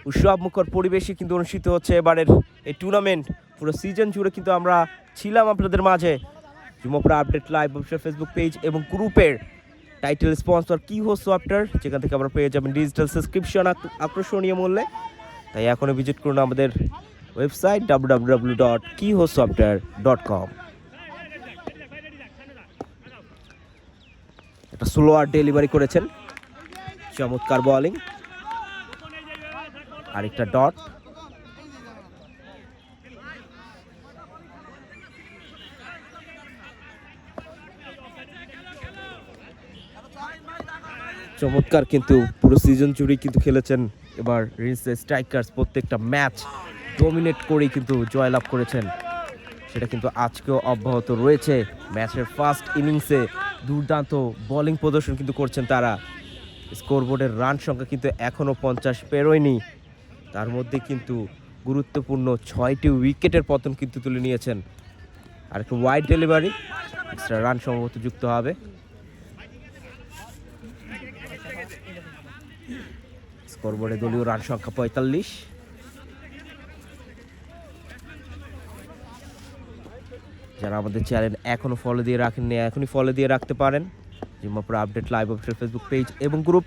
উৎসব মুখর পরিবেশে কিন্তু অনুষ্ঠিত হচ্ছে এবারের এই টুর্নামেন্ট। পুরো সিজন জুড়ে কিন্তু আমরা ছিলাম আপনাদের মাঝে। Jumapura update live official Facebook page এবং গ্রুপের টাইটেল স্পন্সর কি হো সফটওয়্যার, যেখান থেকে আমরা পেয়ে যাবেন ডিজিটাল সাবস্ক্রিপশন আকর্ষণীয় মূল্যে। তাই এখনই ভিজিট করুন আমাদের ওয়েবসাইট www.kihosoftware.com। একটা স্লোয়ার ডেলিভারি করেছেন, চমৎকার বোলিং, আরেকটা ডট। চমৎকার কিন্তু পুরো সিজন জুড়ে কিন্তু খেলেছেন এবার স্ট্রাইকার্স, প্রত্যেকটা ম্যাচ ডমিনেট করেই কিন্তু জয়লাভ করেছেন, সেটা কিন্তু আজকেও অব্যাহত রয়েছে। ম্যাচের ফার্স্ট ইনিংসে দুর্দান্ত বোলিং প্রদর্শন কিন্তু করছেন তারা। স্কোরবোর্ডের রান সংখ্যা কিন্তু এখনও 50 পেরোয়নি, তার মধ্যে কিন্তু গুরুত্বপূর্ণ 6টি উইকেটের পতন কিন্তু তুলে নিয়েছেন। আর একটা ওয়াইড ডেলিভারি, এক্সট্রা রান সম্ভবত যুক্ত হবে। স্কোরবোর্ডে দলীয় রান সংখ্যা 45। যারা আমাদের চ্যানেল এখনও ফলো দিয়ে রাখেননি এখনই ফলো দিয়ে রাখতে পারেন, Jumapura update live official Facebook page এবং গ্রুপ।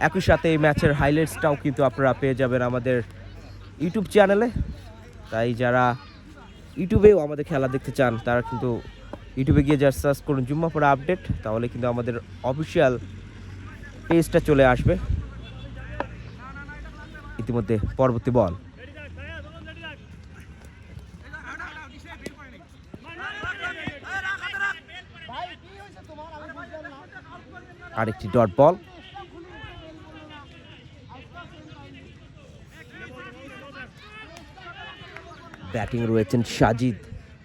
একই সাথে এই ম্যাচের হাইলাইটসটাও কিন্তু আপনারা পেয়ে যাবেন আমাদের ইউটিউব চ্যানেলে। তাই যারা ইউটিউবেও আমাদের খেলা দেখতে চান তারা কিন্তু ইউটিউবে গিয়ে যা সার্চ করুন জুমাপুরা আপডেট, তাহলে কিন্তু আমাদের অফিসিয়াল পেজটা চলে আসবে। ইতিমধ্যে পরবর্তী বল, আরেকটি ডট বল। ব্যাটিং রয়েছেন সাজিদ,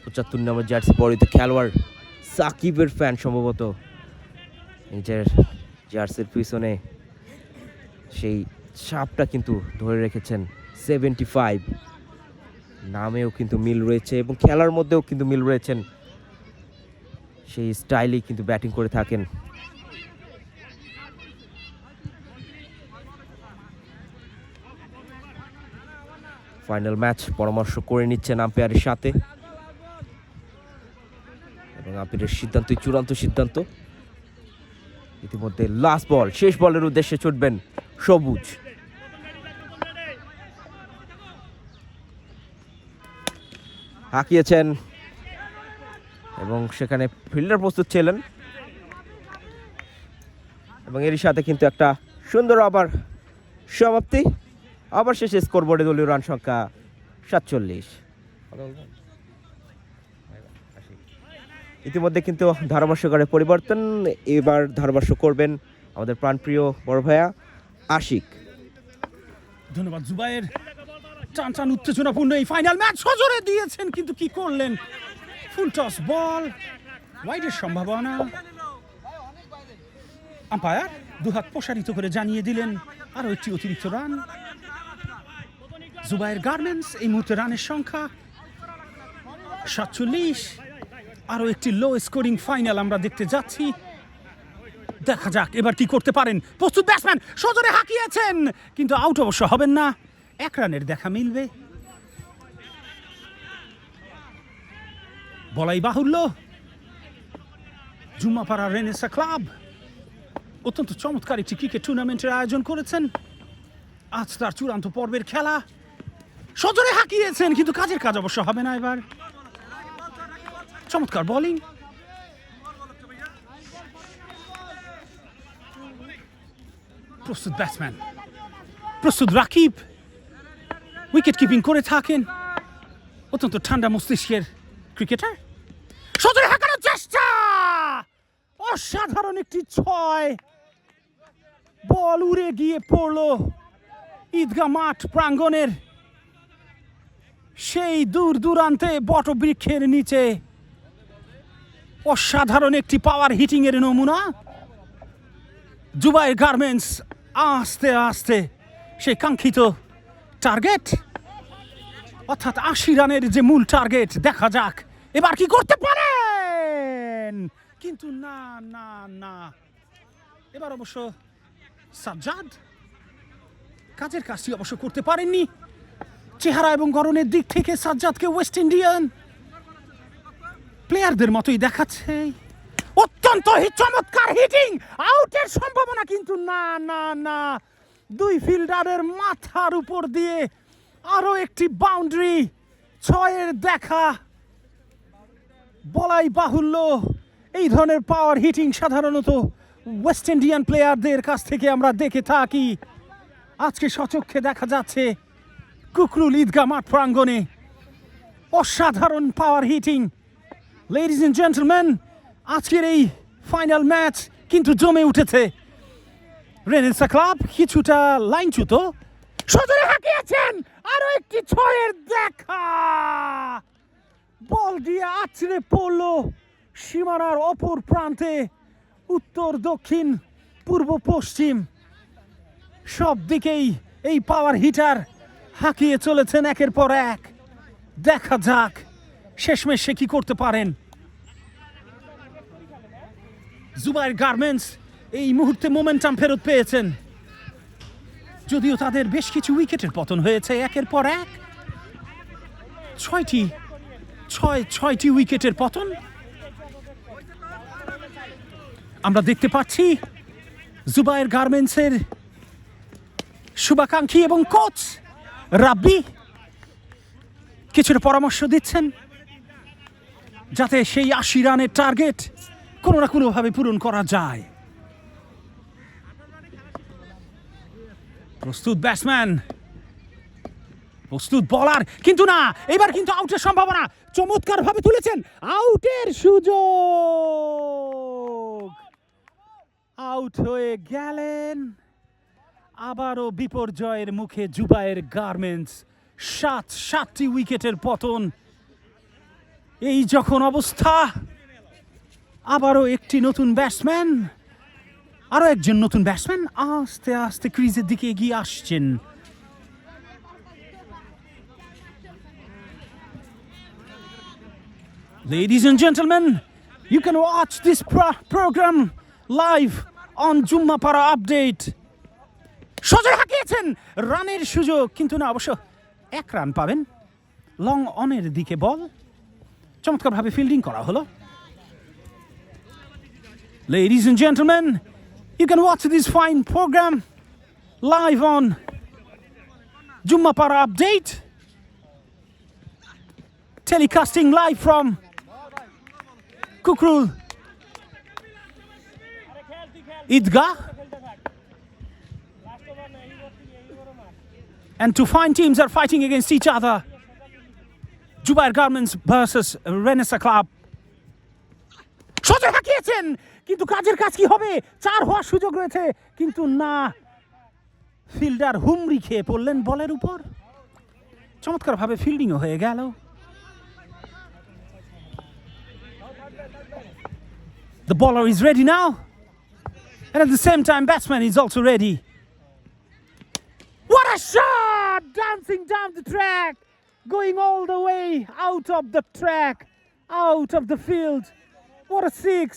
75 নম্বর জার্সি পরিহিত খেলোয়াড়, সাকিবের ফ্যান সম্ভবত। নিজের জার্সির পিছনে সেই ছাপটা কিন্তু ধরে রেখেছেন। 75 নামেও কিন্তু মিল রয়েছে এবং খেলার মধ্যেও কিন্তু মিল রয়েছেন, সেই স্টাইলেই কিন্তু ব্যাটিং করে থাকেন। ফাইনাল ম্যাচ পরামর্শ করে নিচ্ছেন আম্পায়ারের সাথে এবং আম্পায়ারের সিদ্ধান্তই চূড়ান্ত সিদ্ধান্ত। ইতিমধ্যে লাস্ট বল, শেষ বলের উদ্দেশ্যে ছুটবেন সবুজ। হাঁকিয়েছেন এবং সেখানে ফিল্ডার প্রস্তুত ছিলেন, এবং এরই সাথে কিন্তু একটা সুন্দর আবার সমাপ্তি। আবার শেষে স্কোরবোর্ডে দলীয় রান সংখ্যা 47। ইতিমধ্যে কিন্তু ধারাভাষ্যকারের পরিবর্তন, এবার ধারাভাষ্য করবেন আমাদের প্রাণপ্রিয় বড় ভাইয়া আশিক। ধন্যবাদ জুবায়ের। টান টান উত্তেজনাপূর্ণ এই ফাইনাল ম্যাচ সজোরে দিয়েছেন, কিন্তু কি করলেন? ফুল টস বল, ওয়াইডের সম্ভাবনা। আম্পায়ার দুহাত প্রসারিত করে জানিয়ে দিলেন আরো একটি অতিরিক্ত রান। জুবায়ের গার্মেন্টস এই মুহূর্তে রানের সংখ্যা 47। আরো একটি লো স্কোরিং ফাইনাল আমরা দেখতে যাচ্ছি। দেখা যাক এবার কি করতে পারেন। প্রস্তুত ব্যাটসম্যান সজোরে হাঁকিয়েছেন, কিন্তু আউট অবশ্য হবেন না। 1 রানের দেখা মিলবে। বলাই বাহুল্য, জুম্মাপাড়া রেনেসা ক্লাব অত্যন্ত চমৎকার একটি ক্রিকেট টুর্নামেন্টের আয়োজন করেছেন। আজ তার চূড়ান্ত পর্বের খেলা। সজোরে হাঁকিয়েছেন, কিন্তু কাজের কাজ অবশ্য হবে না এবার। চমৎকার বোলিং। প্রস্তুত ব্যাটসম্যান, প্রস্তুত রাকিব, উইকেট কিপিং করে থাকেন। অত্যন্ত ঠান্ডা মস্তিষ্কের ক্রিকেটার। সজোরে হাঁকানোর চেষ্টা, অসাধারণ একটি 6। বল উড়ে গিয়ে পড়ল ঈদগাহ মাঠ প্রাঙ্গণের সেই দূর দূরান্তে বটবৃক্ষের নিচে। অসাধারণ একটি পাওয়ার হিটিং এর নমুনা। জুবায়ের গার্মেন্টস আস্তে আস্তে সেই কাঙ্ক্ষিত টার্গেট, অর্থাৎ 80 রানের যে মূল টার্গেট, দেখা যাক এবার কি করতে পারেন। কিন্তু না না না, এবার অবশ্য সাজ্জাদ কাজের কাজটি অবশ্য করতে পারেননি। চেহারা এবং গড়নের দিক থেকে সাজ্জাদকে ওয়েস্ট ইন্ডিয়ান প্লেয়ারদের মতোই দেখাচ্ছে। অত্যন্ত চমৎকার হিটিং, আউটের সম্ভাবনা, কিন্তু না না না, 2 ফিল্ডারের মাথার উপর দিয়ে আরো একটি বাউন্ডারি। 6-এর দেখা। বলাই বাহুল্য, এই ধরনের পাওয়ার হিটিং সাধারণত ওয়েস্ট ইন্ডিয়ান প্লেয়ারদের কাছ থেকে আমরা দেখে থাকি। আজকে সচক্ষে দেখা যাচ্ছে কুকরুল ঈদগাহ মাঠ প্রাঙ্গণে অসাধারণ power hitting. Ladies and gentleman, আজকের এই ফাইনাল ম্যাচ কিন্তু জমে উঠেছে। রেনেসা ক্লাব কিছুটা লাইনচ্যুত। সজোরে হাঁকিয়েছেন, আরো একটি 6-এর দেখা। বল দিয়ে আছড়ে পড়ল সীমানার অপর প্রান্তে। উত্তর দক্ষিণ পূর্ব পশ্চিম সব দিকেই এই পাওয়ার হিটার হাঁকিয়ে চলেছেন একের পর এক। দেখা যাক শেষমেশ সে কি করতে পারেন। জুবায়ের গার্মেন্টস এই মুহূর্তে মোমেন্টাম ফেরত পেয়েছেন, যদিও তাদের বেশ কিছু উইকেটের পতন হয়েছে একের পর এক। 6টি উইকেটের পতন আমরা দেখতে পাচ্ছি। জুবায়ের গার্মেন্টসের শুভাকাঙ্ক্ষী এবং কোচ রাব্বি কিছুটা পরামর্শ দিচ্ছেন যাতে সেই 80 রানের টার্গেট কোনো না কোনোভাবে পূরণ করা যায়। প্রস্তুত ব্যাটসম্যান, প্রস্তুত বলার, কিন্তু না, এবার কিন্তু আউটের সম্ভাবনা। চমৎকার ভাবে তুলেছেন, আউটের সুযোগ। আউট হয়ে গেলেন। আবারও বিপর্যয়ের মুখে জুবায়ের গার্মেন্টস। 7টি উইকেটের পতন। এই যখন অবস্থা, আবারও একটি নতুন ব্যাটসম্যান, আরো একজন নতুন ব্যাটসম্যান আস্তে আস্তে ক্রিজের দিকে এগিয়ে আসছেন। Ladies and gentlemen, you can watch this program live on Jummapara Update. সজোরে হাঁকিয়েছেন, রানের সুযোগ, কিন্তু না, অবশ্য 1 রান পাবেন। লং অনের দিকে বল, চমৎকারভাবে ফিল্ডিং করা হলো। Ladies and gentlemen, you can watch this fine program live on Jummapara Update, telecasting live from Kukrul Idgah And two fine teams are fighting against each other. Jubair Garments versus Renaissance Club. সোজা হাঁকিয়েছেন, কিন্তু কাজের কাজ কি হবে? 4 হওয়ার সুযোগ রয়েছে, কিন্তু না, ফিল্ডার হুমড়ি খেয়ে পড়লেন বলের উপর। চমৎকারভাবে ফিল্ডিংও হয়ে গেল। The bowler is ready now, and at the same time batsman is also ready. What a shot! Dancing down the track, going all the way out of the track, out of the field. What a six!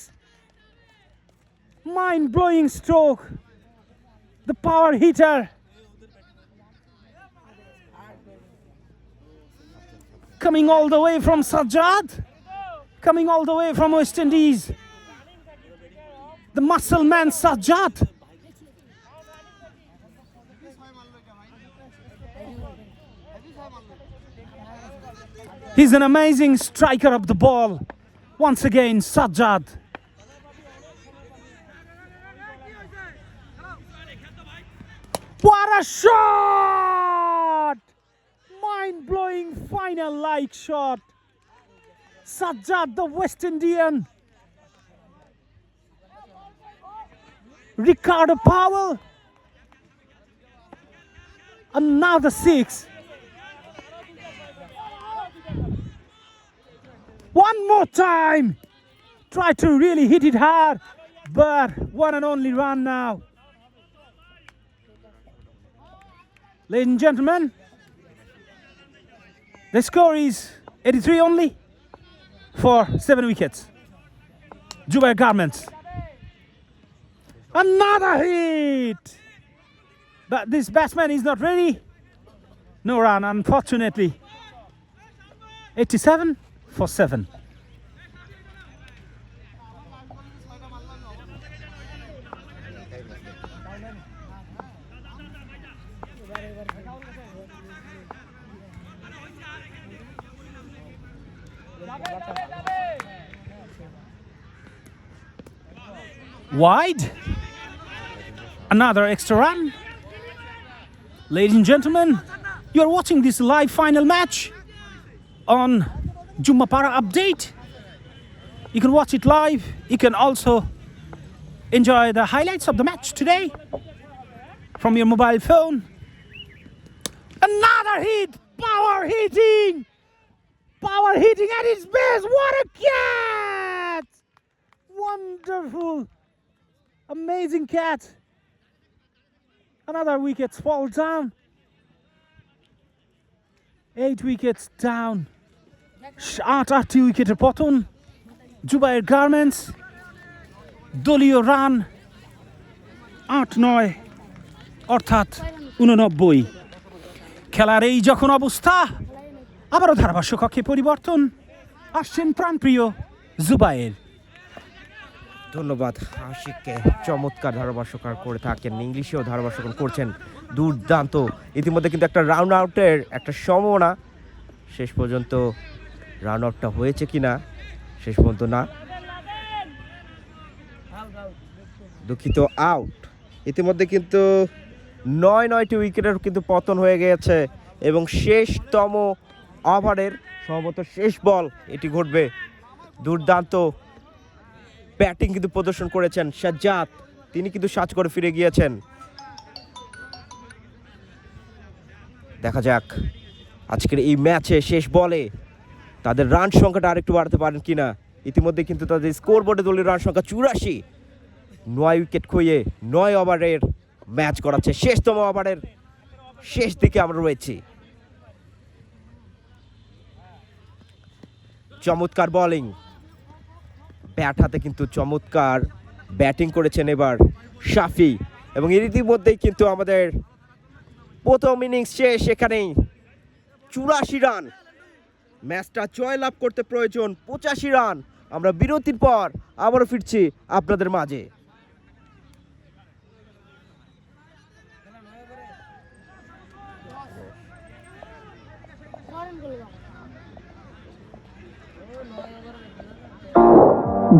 Mind-blowing stroke. The power hitter. Coming all the way from Sajjad. Coming all the way from West Indies. The muscle man Sajjad. He's an amazing striker of the ball. Once again, Sajjad. What a shot! Mind-blowing final-like shot. Sajjad, the West Indian. Ricardo Powell. Another six. One more time. Try to really hit it hard, but one and only run now. Ladies and gentlemen, the score is 83 only for 7 wickets. Jubair Garments. Another hit! But this batsman is not ready. No run, unfortunately. 87 for 7. Wide. Another extra run. Ladies and gentlemen, you are watching this live final match on Jummapara Update. You can watch it live. You can also enjoy the highlights of the match today from your mobile phone. Another hit! Power hitting! Power hitting at its best! What a catch! Wonderful! Amazing catch! Another wickets fall down. 8 wickets down. 8 উইকেটের পতন। Zubair garments দলীয় run 8-9 অর্থাৎ 89। খেলার এই যখন অবস্থা, আবারও ধারাভাষ্য কক্ষে পরিবর্তন। আসছেন প্রাণপ্রিয় জুবায়ের। ধন্যবাদ আশিককে। চমৎকার ধারাভাষ্যকার করে থাকেন, ইংলিশেও ধারাভাষ্যকরণ করছেন, দুর্দান্ত। ইতিমধ্যে কিন্তু একটা রাউন্ড আউটের একটা সম্ভাবনা, শেষ পর্যন্ত রান আউটটা হয়েছে কিনা শেষ পর্যন্ত না, দুঃখিত, আউট। ইতিমধ্যে কিন্তু 9টি উইকেটের কিন্তু পতন হয়ে গিয়েছে এবং শেষতম ওভারের সম্ভবত শেষ বল এটি ঘটবে। দুর্দান্ত ব্যাটিং কিন্তু প্রদর্শন করেছেন সাজ্জাদ, তিনি কিন্তু 7 করে ফিরে গিয়েছেন। দেখা যাক আজকের এই ম্যাচে শেষ বলে তাদের রান সংখ্যাটা আরেকটু বাড়াতে পারেন কিনা। ইতিমধ্যে কিন্তু তাদের স্কোর বোর্ডে দলীয় রান সংখ্যা 84। 9 উইকেট খুইয়ে 9 ওভারের ম্যাচ করাচ্ছে। শেষতম ওভারের শেষ দিকে আমরা রয়েছি। চমৎকার বোলিং, ব্যাট হাতে কিন্তু চমৎকার ব্যাটিং করেছেন এবার শাফি, এবং এর ইতিমধ্যেই কিন্তু আমাদের প্রথম ইনিংস শেষ। এখানেই 84 রান, ম্যাচটা জয়লাভ করতে প্রয়োজন 85 রান। আমরা বিরতির পর আবারও ফিরছি আপনাদের মাঝে।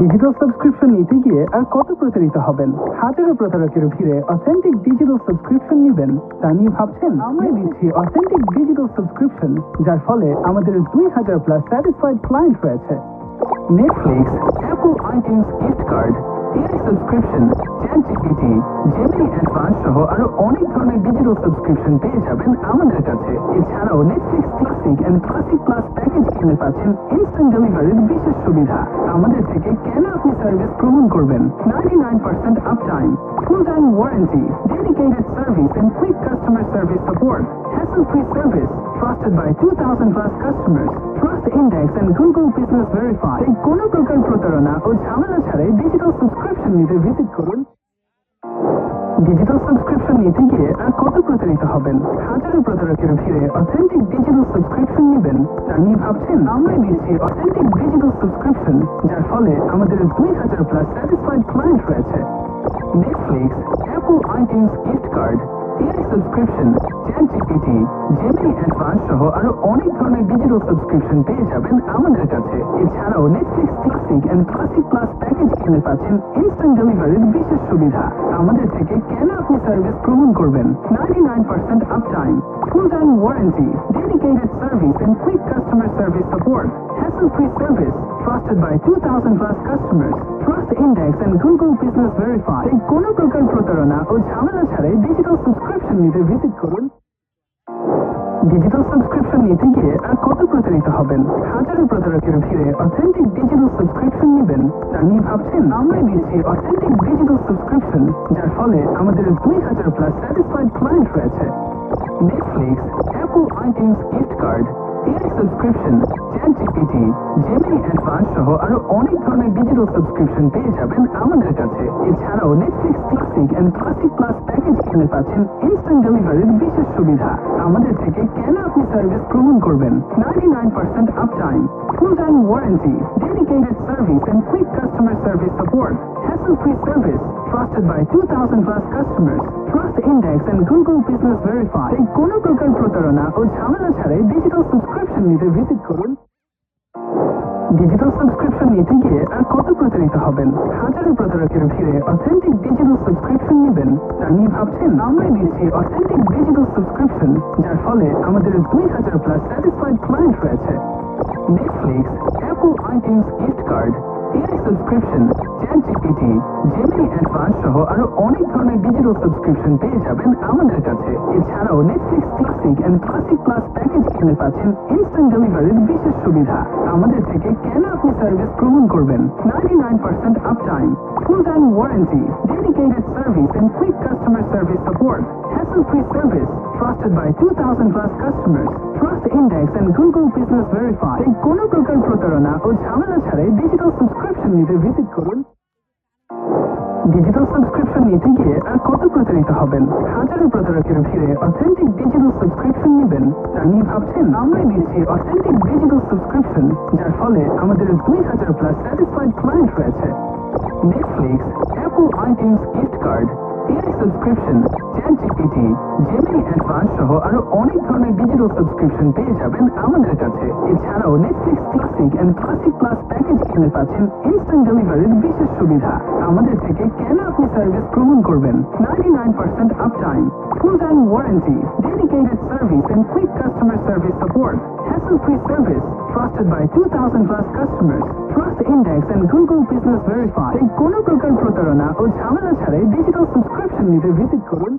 ডিজিটাল সাবস্ক্রিপশন নিতে গিয়ে আর কত প্রতারিত হবেন? হাজারো প্রতারকের ভিড়ে অথেন্টিক ডিজিটাল সাবস্ক্রিপশন নেবেন তা নিয়ে ভাবছেন? আমরা দিচ্ছি অথেন্টিক ডিজিটাল সাবস্ক্রিপশন, যার ফলে আমাদের 2000+ স্যাটিসফাইড ক্লায়েন্ট রয়েছে। Netflix, Apple iTunes gift card, AI subscription, ChatGPT, Gemini advance সহ আরো অনেক ধরনের ডিজিটাল সাবস্ক্রিপশন পেয়ে যাবেন আমাদের কাছে। এছাড়াও Netflix classic and classic plus package কিনে পাচ্ছেন ইনস্ট্যান্ট ডেলিভারির বিশেষ সুবিধা। আমাদের থেকে কেন আপনি সার্ভিস গ্রহণ করবেন? 99% up time, full time warranty, dedicated service and quick customer service support, hassle free service, trusted by 2000+ customers, Trust Index and Google Business Verify। এই কোনো প্রকার প্রতারণা ও ঝামেলা ছাড়াই ডিজিটাল সাবস্ক্রিপশন নিতে ভিজিট করুন। ডিজিটাল সাবস্ক্রিপশন নিতে গিয়ে আর কত প্রতারিত হবেন? হাজারো প্রতারকের ভিড়ে অথেন্টিক ডিজিটাল সাবস্ক্রিপশন নেবেন তা নিয়ে ভাবছেন? আমরা দিচ্ছি অথেন্টিক ডিজিটাল সাবস্ক্রিপশন, যার ফলে আমাদের 2000+ স্যাটিসফাইড ক্লায়েন্ট রয়েছে। Netflix, Apple iTunes gift card, AI subscription, ChatGPT, Gemini advance সহ আরো অনেক ধরনের ডিজিটাল সাবস্ক্রিপশন পেয়ে যাবেন আমাদের কাছে। এছাড়াও Netflix classic and classic plus package কিনে পাচ্ছেন ইনস্ট্যান্ট ডেলিভারির বিশেষ সুবিধা। আমাদের থেকে কেন আপনি সার্ভিস গ্রহণ করবেন? 99% up time, full time warranty, dedicated service and quick customer service support, hassle free service, trusted by 2000+ customers, Trust Index and Google Business Verify। এই কোনো প্রকার প্রতারণা ও ঝামেলা ছাড়াই ডিজিটাল সাবস্ক্রিপশন নিতে ভিজিট করুন। ডিজিটাল সাবস্ক্রিপশন নিতে গিয়ে আর কত প্রতারিত হবেন? হাজারো প্রতারকের ভিড়ে অথেন্টিক ডিজিটাল সাবস্ক্রিপশন নেবেন তা নিয়ে ভাবছেন? আমরা দিচ্ছি অথেন্টিক ডিজিটাল সাবস্ক্রিপশন, যার ফলে আমাদের 2000+ স্যাটিসফাইড ক্লায়েন্ট রয়েছে। Netflix, Apple iTunes gift card, AI subscription, ChatGPT, Gemini advance সহ আরো অনেক ধরনের ডিজিটাল সাবস্ক্রিপশন পেয়ে যাবেন আমাদের কাছে। এছাড়াও Netflix classic and classic plus package কিনে পাচ্ছেন ইনস্ট্যান্ট ডেলিভারির বিশেষ সুবিধা। আমাদের থেকে কেন আপনি সার্ভিস গ্রহণ করবেন? 99% up time, full time warranty, dedicated service and quick customer service support, hassle free service, trusted by 2000+ customers, Trust Index and Google Business Verify। এই কোনো প্রকার প্রতারণা ও ঝামেলা ছাড়াই ডিজিটাল সাবস্ক্রিপশন নিতে ভিজিট করুন। ডিজিটাল সাবস্ক্রিপশন নিতে গিয়ে আর কত প্রতারিত হবেন? হাজারো প্রতারকের ভিড়ে অথেন্টিক ডিজিটাল সাবস্ক্রিপশন নেবেন তা নিয়ে ভাবছেন? আমরা দিচ্ছি অথেন্টিক ডিজিটাল সাবস্ক্রিপশন, যার ফলে আমাদের 2000+ স্যাটিসফাইড ক্লায়েন্ট রয়েছে। Netflix, Apple iTunes gift card, AI subscription, ChatGPT, Gemini advance সহ আরো অনেক ধরনের ডিজিটাল সাবস্ক্রিপশন পেয়ে যাবেন আমাদের কাছে। এছাড়াও Netflix classic and classic plus package কিনে পাচ্ছেন ইনস্ট্যান্ট ডেলিভারির বিশেষ সুবিধা। আমাদের থেকে কেন আপনি সার্ভিস গ্রহণ করবেন? 99% up time, full time warranty, dedicated service and quick customer service support, hassle free service, trusted by 2000+ customers, Trust Index and Google Business Verify। এই কোনো প্রকার প্রতারণা ও ঝামেলা ছাড়াই ডিজিটাল সাবস্ক্রিপশন নিতে ভিজিট করুন। ডিজিটাল সাবস্ক্রিপশন নিতে গিয়ে আর কত প্রতারিত হবেন? হাজারো প্রতারকের ভিড়ে অথেন্টিক ডিজিটাল সাবস্ক্রিপশন নেবেন তা নিয়ে ভাবছেন? আমরা দিচ্ছি অথেন্টিক ডিজিটাল সাবস্ক্রিপশন, যার ফলে আমাদের 2000+ স্যাটিসফাইড ক্লায়েন্ট রয়েছে। Netflix, Apple iTunes gift card, AI subscription, ChatGPT, Gemini advance সহ আরো অনেক ধরনের ডিজিটাল সাবস্ক্রিপশন পেয়ে যাবেন আমাদের কাছে। এছাড়াও Netflix classic and classic plus package কিনে পাচ্ছেন ইনস্ট্যান্ট ডেলিভারির বিশেষ সুবিধা। আমাদের থেকে কেন আপনি সার্ভিস গ্রহণ করবেন? 99% up time, full time warranty, dedicated service and quick customer service support, hassle free service, trusted by 2000+ customers, Trust Index and Google Business Verify। এই কোনো প্রকার প্রতারণা ও ঝামেলা ছাড়াই ডিজিটাল সাবস্ক্রিপশন নিতে ভিজিট করুন।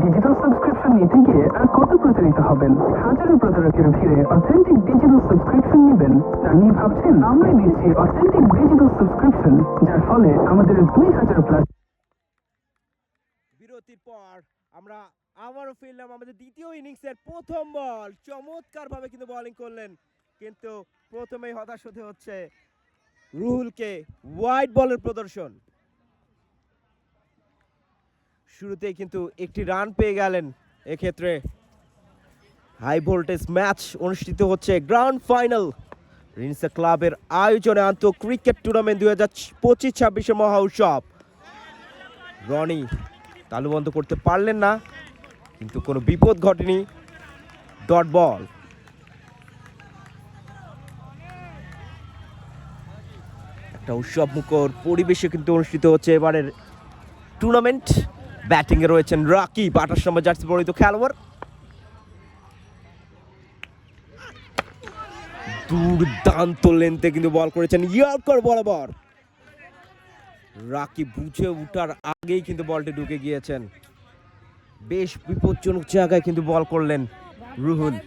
ডিজিটাল সাবস্ক্রিপশন নিতে গিয়ে আর কত প্রতারিত হবেন? হাজারো প্রতারকের ভিড়ে অথেন্টিক ডিজিটাল সাবস্ক্রিপশন নেবেন তা নিয়ে ভাবছেন? আমরা দিচ্ছি অথেন্টিক ডিজিটাল সাবস্ক্রিপশন, যার ফলে আমাদের 2000+। বিরতির পর আমরা আবারও ফিরলাম আমাদের দ্বিতীয় ইনিংসের প্রথম বল। চমৎকার ভাবে কিন্তু বোলিং করলেন, কিন্তু প্রথমেই হতাশ হতে হচ্ছে রুহুলকে। হোয়াইট বলের প্রদর্শন, শুরুতেই কিন্তু একটি রান পেয়ে গেলেন। এক্ষেত্রে হাই ভোল্টেজ ম্যাচ অনুষ্ঠিত হচ্ছে গ্রাউন্ড ফাইনাল রিনসা ক্লাবের আয়োজনে আন্ত ক্রিকেট টুর্নামেন্ট 2025-26 মহা উৎসব। রনি তালুবন্ধ করতে পারলেন না, কিন্তু কোনো বিপদ ঘটেনি। ডট বল, একটা উৎসবমুখর পরিবেশে কিন্তু অনুষ্ঠিত হচ্ছে এবারের টুর্নামেন্ট। ব্যাটিংয়ে রয়েছেন রাকিব, 28 নম্বর জার্সি পরিহিত খেলোয়াড়। দুর্দান্ত লেন্থে কিন্তু বল করেছেন ইয়র্কার বরাবর। রাকিব বুঝে উঠার আগেই কিন্তু বলটি ঢুকে গিয়েছেন। বেশ বিপজ্জনক জায়গায় কিন্তু বল করলেন রুহুল।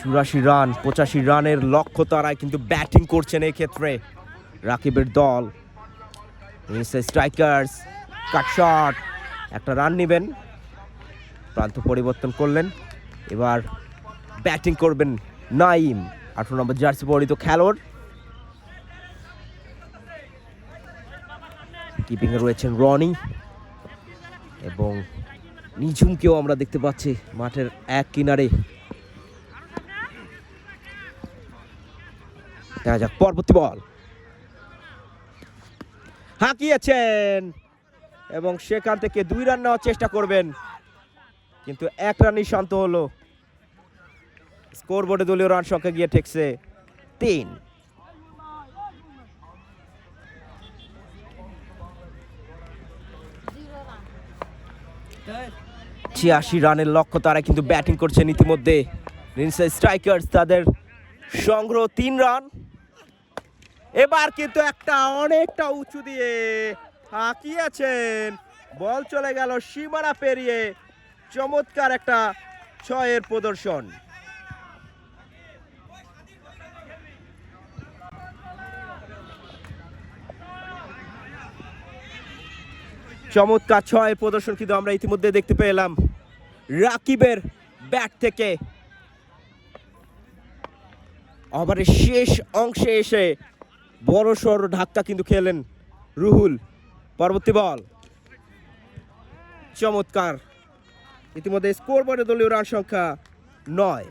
84 রান, 85 রানের লক্ষ্য তারাই কিন্তু ব্যাটিং করছেন এই ক্ষেত্রে রাকিবের দল। স্ট্রাইকার্স কাট শট, একটা রান নেবেন, প্রান্ত পরিবর্তন করলেন। এবার ব্যাটিং করবেন নাইম, 18 নম্বর জার্সি পরিহিত খেলোয়াড়। কিপিংয়ে রয়েছেন রনি এবং নিঝুমকেও আমরা দেখতে পাচ্ছি মাঠের এক কিনারে। দেখা যাক পরবর্তী বল, হাঁকিয়েছেন এবং সেখান থেকে 2 রান নেওয়ার চেষ্টা করবেন, কিন্তু 1 রানই শান্ত হলো। স্কোর বোর্ডে দলীয় রান সংখ্যা গিয়ে ঠেকছে 3। 86 রানের লক্ষ্য তারা কিন্তু ব্যাটিং করছেন ইতিমধ্যে। স্ট্রাইকার্স তাদের সংগ্রহ 3 রান। এবার কিন্তু একটা অনেকটা উঁচু দিয়ে হাঁকিয়েছেন, বল চলে গেল সীমানা পেরিয়ে। চমৎকার একটা 6-এর প্রদর্শন। চমৎকার 6-এর প্রদর্শন কিন্তু আমরা ইতিমধ্যে দেখতে পেলাম রাকিবের ব্যাট থেকে। ওভারের শেষ অংশে এসে বড়সড় ধাক্কা কিন্তু খেলেন রুহুল। পরবর্তী বল চমৎকার। ইতিমধ্যে স্কোর বোর্ডে দলীয় রান সংখ্যা 9।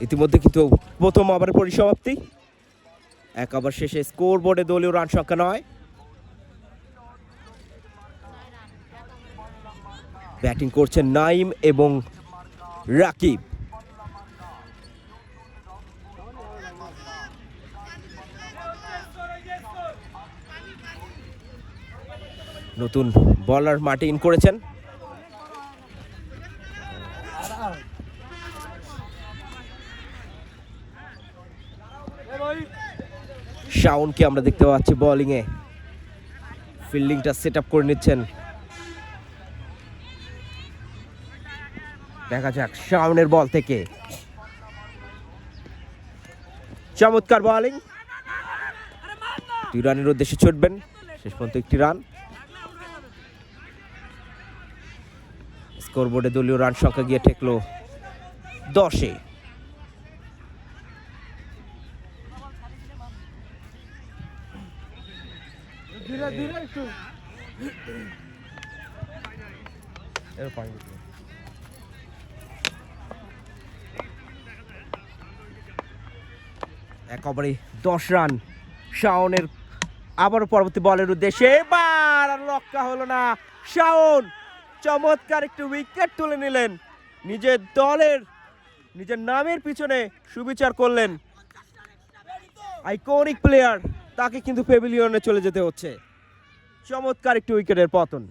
ইতিমধ্যে কিন্তু প্রথম ওভারের পরিসমাপ্তি। 1 ওভার শেষে স্কোর বোর্ডে দলীয় রান সংখ্যা 9। ব্যাটিং করছেন নাইম এবং রাকিব। নতুন বলার মাঠে ইন করেছেন। শাওনকে আমরা দেখতে পাচ্ছি বোলিংয়ে, ফিল্ডিংটা সেট আপ করে নিচ্ছেন। দেখা যাক শাওনের বল থেকে চমৎকার বোলিং। 2 রানের উদ্দেশ্যে ছুটবেন, শেষ পর্যন্ত 1টি রান। স্কোর বোর্ডে দলীয় রান সংখ্যা গিয়ে ঠেকলো 10-এ। এক ওভারে 10 রান শাওনের। আবারও পরবর্তী বলের উদ্দেশ্যে, এবার লক্ষ্য হলো না। শাওন চমৎকার একটু উইকেট তুলে নিলেন, নিজের দলের নিজের নামের পিছনে সুবিচার করলেন। আইকনিক প্লেয়ার, তাকে কিন্তু প্যাভিলিয়নে চলে যেতে হচ্ছে। চমৎকার একটি উইকেটের পতন।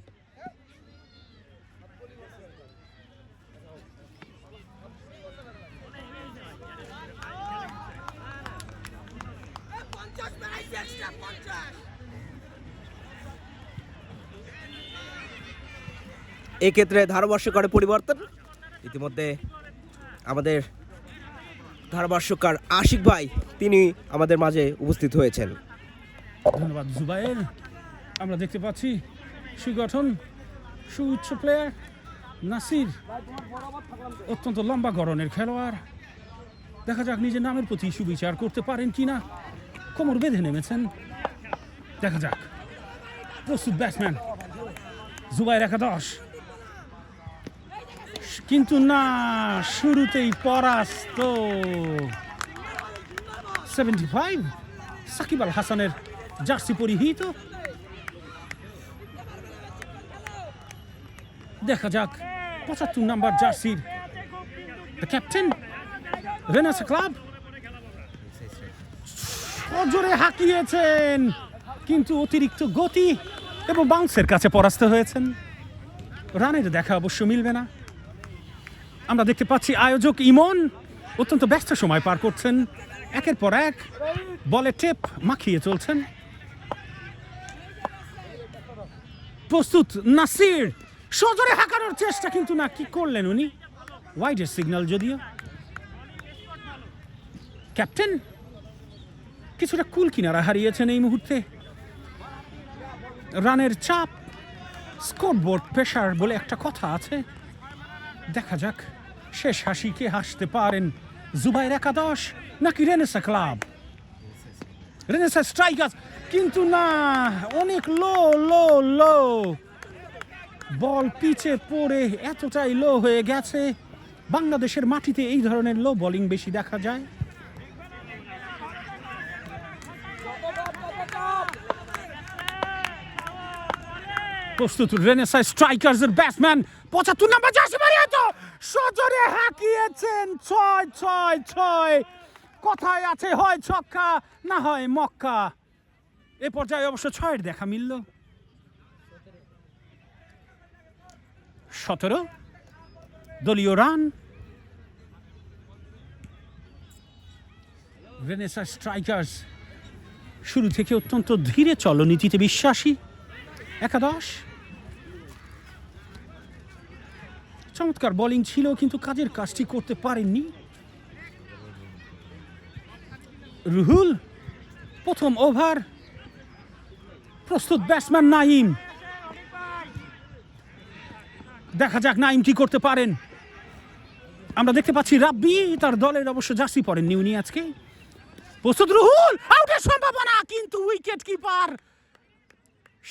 এক্ষেত্রে ধারাভাষ্যকারের পরিবর্তন। ইতিমধ্যে আমাদের ধারাভাষ্যকার আশিক ভাই তিনি আমাদের মাঝে উপস্থিত হয়েছেন। ধন্যবাদ জুবায়ের। আমরা দেখতে পাচ্ছি সুগঠন সুউচ্চ প্লেয়ার নাসির, অত্যন্ত লম্বা গড়নের খেলোয়াড়। দেখা যাক নিজের নামের প্রতি সুবিচার করতে পারেন কিনা। কোমর বেঁধে নেমেছেন, দেখা যাক। প্রস্তুত ব্যাটসম্যান জুবায়ের একাদশ, কিন্তু না, শুরুতেই পরাস্ত। 75 সাকিব আল হাসানের জার্সি পরিহিত। দেখা যাক 75 নাম্বার জার্সির ক্যাপ্টেন রেনেসা ক্লাব জোরে হাঁকিয়েছেন, কিন্তু অতিরিক্ত গতি এবং বাউন্সের কাছে পরাস্ত হয়েছেন। রানের দেখা অবশ্য মিলবে না। আমরা দেখতে পাচ্ছি আয়োজক ইমন অত্যন্ত ব্যস্ত সময় পার করছেন, একের পর এক বলে টেপ মাখিয়ে চলছেন। প্রস্তুত নাসির, সজোরে হাঁকানোর চেষ্টা, কিন্তু না, কি করলেন উনি? ওয়াইডের সিগন্যাল যদিও। ক্যাপ্টেন কিছুটা কুল কিনারা হারিয়েছেন এই মুহূর্তে। রানের চাপ, স্কোরবোর্ড প্রেশার বলে একটা কথা আছে। দেখা যাক শেষ হাসি কে হাসতে পারেন, জুবাইর একাদশ নাকি রেনেসা ক্লাব? রেনেসা স্ট্রাইকার্স, কিন্তু না, অনেক লো লো লো বল পিচে পড়ে এতটাই লো হয়ে গেছে। বাংলাদেশের মাটিতে এই ধরনের লো বোলিং বেশি দেখা যায়। প্রস্তুত রেনেসা স্ট্রাইকার্সের ব্যাটসম্যান 75 নাম্বার জার্সি পরে তো সজোরে হাঁকিয়েছেন। 6-6-6, কথায় আছে হয় ছক্কা না হয় মক্কা। এ পর্যায়ে অবশ্য 6-এর দেখা মিলল। 17 দলীয় রান। রেনেসা স্ট্রাইকার্স শুরু থেকে অত্যন্ত ধীরে চলনীতিতে বিশ্বাসী। একাদশ চমৎকার বোলিং ছিল, কিন্তু কাজের কাজটি করতে পারেননি। রুহুল প্রথম ওভার। প্রস্তুত ব্যাটসম্যান নাইম, দেখা যাক নাইম কি করতে পারেন। আমরা দেখতে পাচ্ছি রাব্বি তার দলের অবশ্য জার্সি পরেননি উনি আজকে। প্রস্তুত রুহুল, আউটের সম্ভাবনা, কিন্তু উইকেট কিপার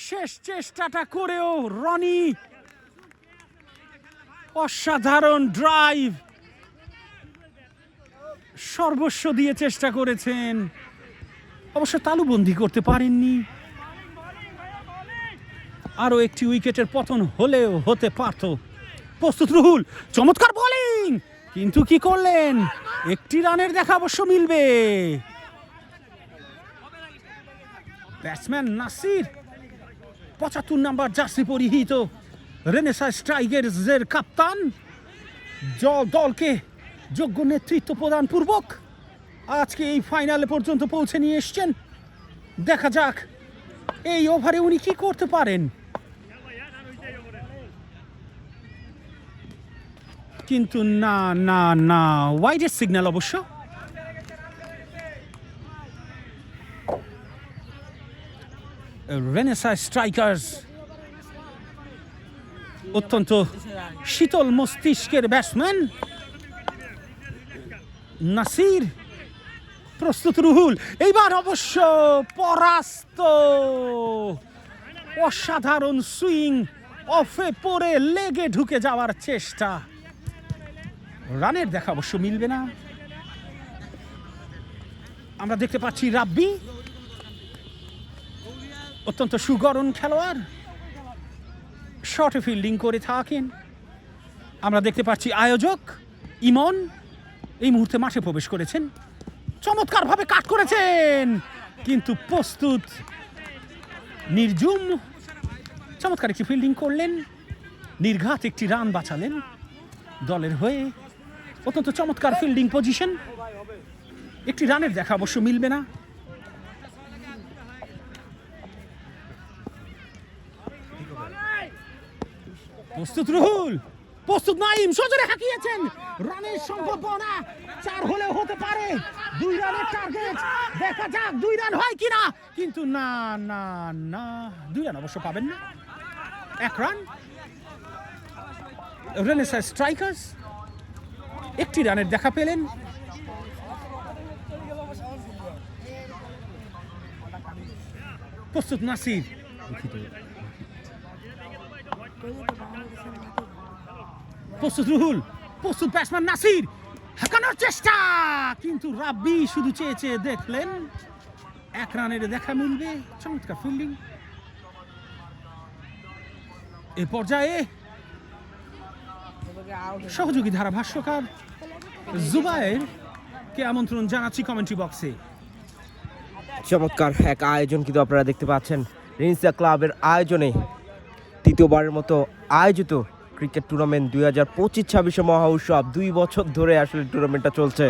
শেষ চেষ্টাটা করেও রনি অসাধারণ ড্রাইভ, সর্বস্ব দিয়ে চেষ্টা করেছেন, অবশ্য তালুবন্দি করতে পারেননি। আরো একটি উইকেটের পতন হলেও হতে পারত। প্রস্তুত রুহুল, চমৎকার বোলিং, কিন্তু কি করলেন? একটি রানের দেখা অবশ্য মিলবে। ব্যাটসম্যান নাসির 75 নাম্বার জার্সি পরিহিত রেনেসা স্ট্রাইকার্সের কাপ্তান, দলকে যোগ্য নেতৃত্ব প্রদান পূর্বক আজকে এই ফাইনালে পর্যন্ত পৌঁছে নিয়ে এসছেন। দেখা যাক এই ওভারে উনি কি করতে পারেন। কিন্তু না না না, ওয়াইডের সিগন্যাল অবশ্য। রেনেসা স্ট্রাইকার্স অত্যন্ত শীতল মস্তিষ্কের ব্যাটসম্যান নাসির। প্রস্তুত রুহুল, এইবার অবশ্য পরাস্ত। অসাধারণ সুইং, অফে পড়ে লেগে ঢুকে যাওয়ার চেষ্টা। রানের দেখা অবশ্য মিলবে না। আমরা দেখতে পাচ্ছি রাব্বি অত্যন্ত সুগরণ খেলোয়াড়, শর্টে ফিল্ডিং করে থাকেন। আমরা দেখতে পাচ্ছি আয়োজক ইমন এই মুহূর্তে মাঠে প্রবেশ করেছেন, চমৎকারভাবে কাট করেছেন, কিন্তু প্রস্তুত নির্জুম চমৎকার একটি ফিল্ডিং করলেন, নির্ঘাত একটি রান বাঁচালেন দলের হয়ে। অত্যন্ত চমৎকার ফিল্ডিং পজিশন, একটি রানের দেখা অবশ্য মিলবে না। প্রস্তুত রুহুল, প্রস্তুত নাইম, সজোরে হাঁকিয়েছেন। রানের সম্ভাবনা 4 হলেও হতে পারে, 2 রানের টার্গেট। দেখা যাক 2 রান হয় কিনা, কিন্তু না না না, 2 রান অবশ্য পাবেন না, 1 রান। রেনেসা স্ট্রাইকার্স একটি রানের দেখা পেলেন। প্রস্তুত নাসির, প্রস্তুত রুহুল, প্রস্তুত ব্যাটসম্যান নাসির, হাঁকানোর চেষ্টা, কিন্তু রাব্বি শুধু চেয়ে চেয়ে দেখলেন। 1 রানের দেখা মিলবে। চমৎকার ফিল্ডিং। এ পর্যায়ে সহযোগী ধারাভাষ্যকার জুবায়ের কে আমন্ত্রণ জানাচ্ছি কমেন্ট্রি বক্সে। চমৎকার এক আয়োজন কিন্তু আপনারা দেখতে পাচ্ছেন রেনিসা ক্লাবের আয়োজনে তৃতীয়বারের মতো আয়োজিত ক্রিকেট টুর্নামেন্ট 2025-26 মহা উৎসব। 2 বছর ধরে আসলে টুর্নামেন্টটা চলছে।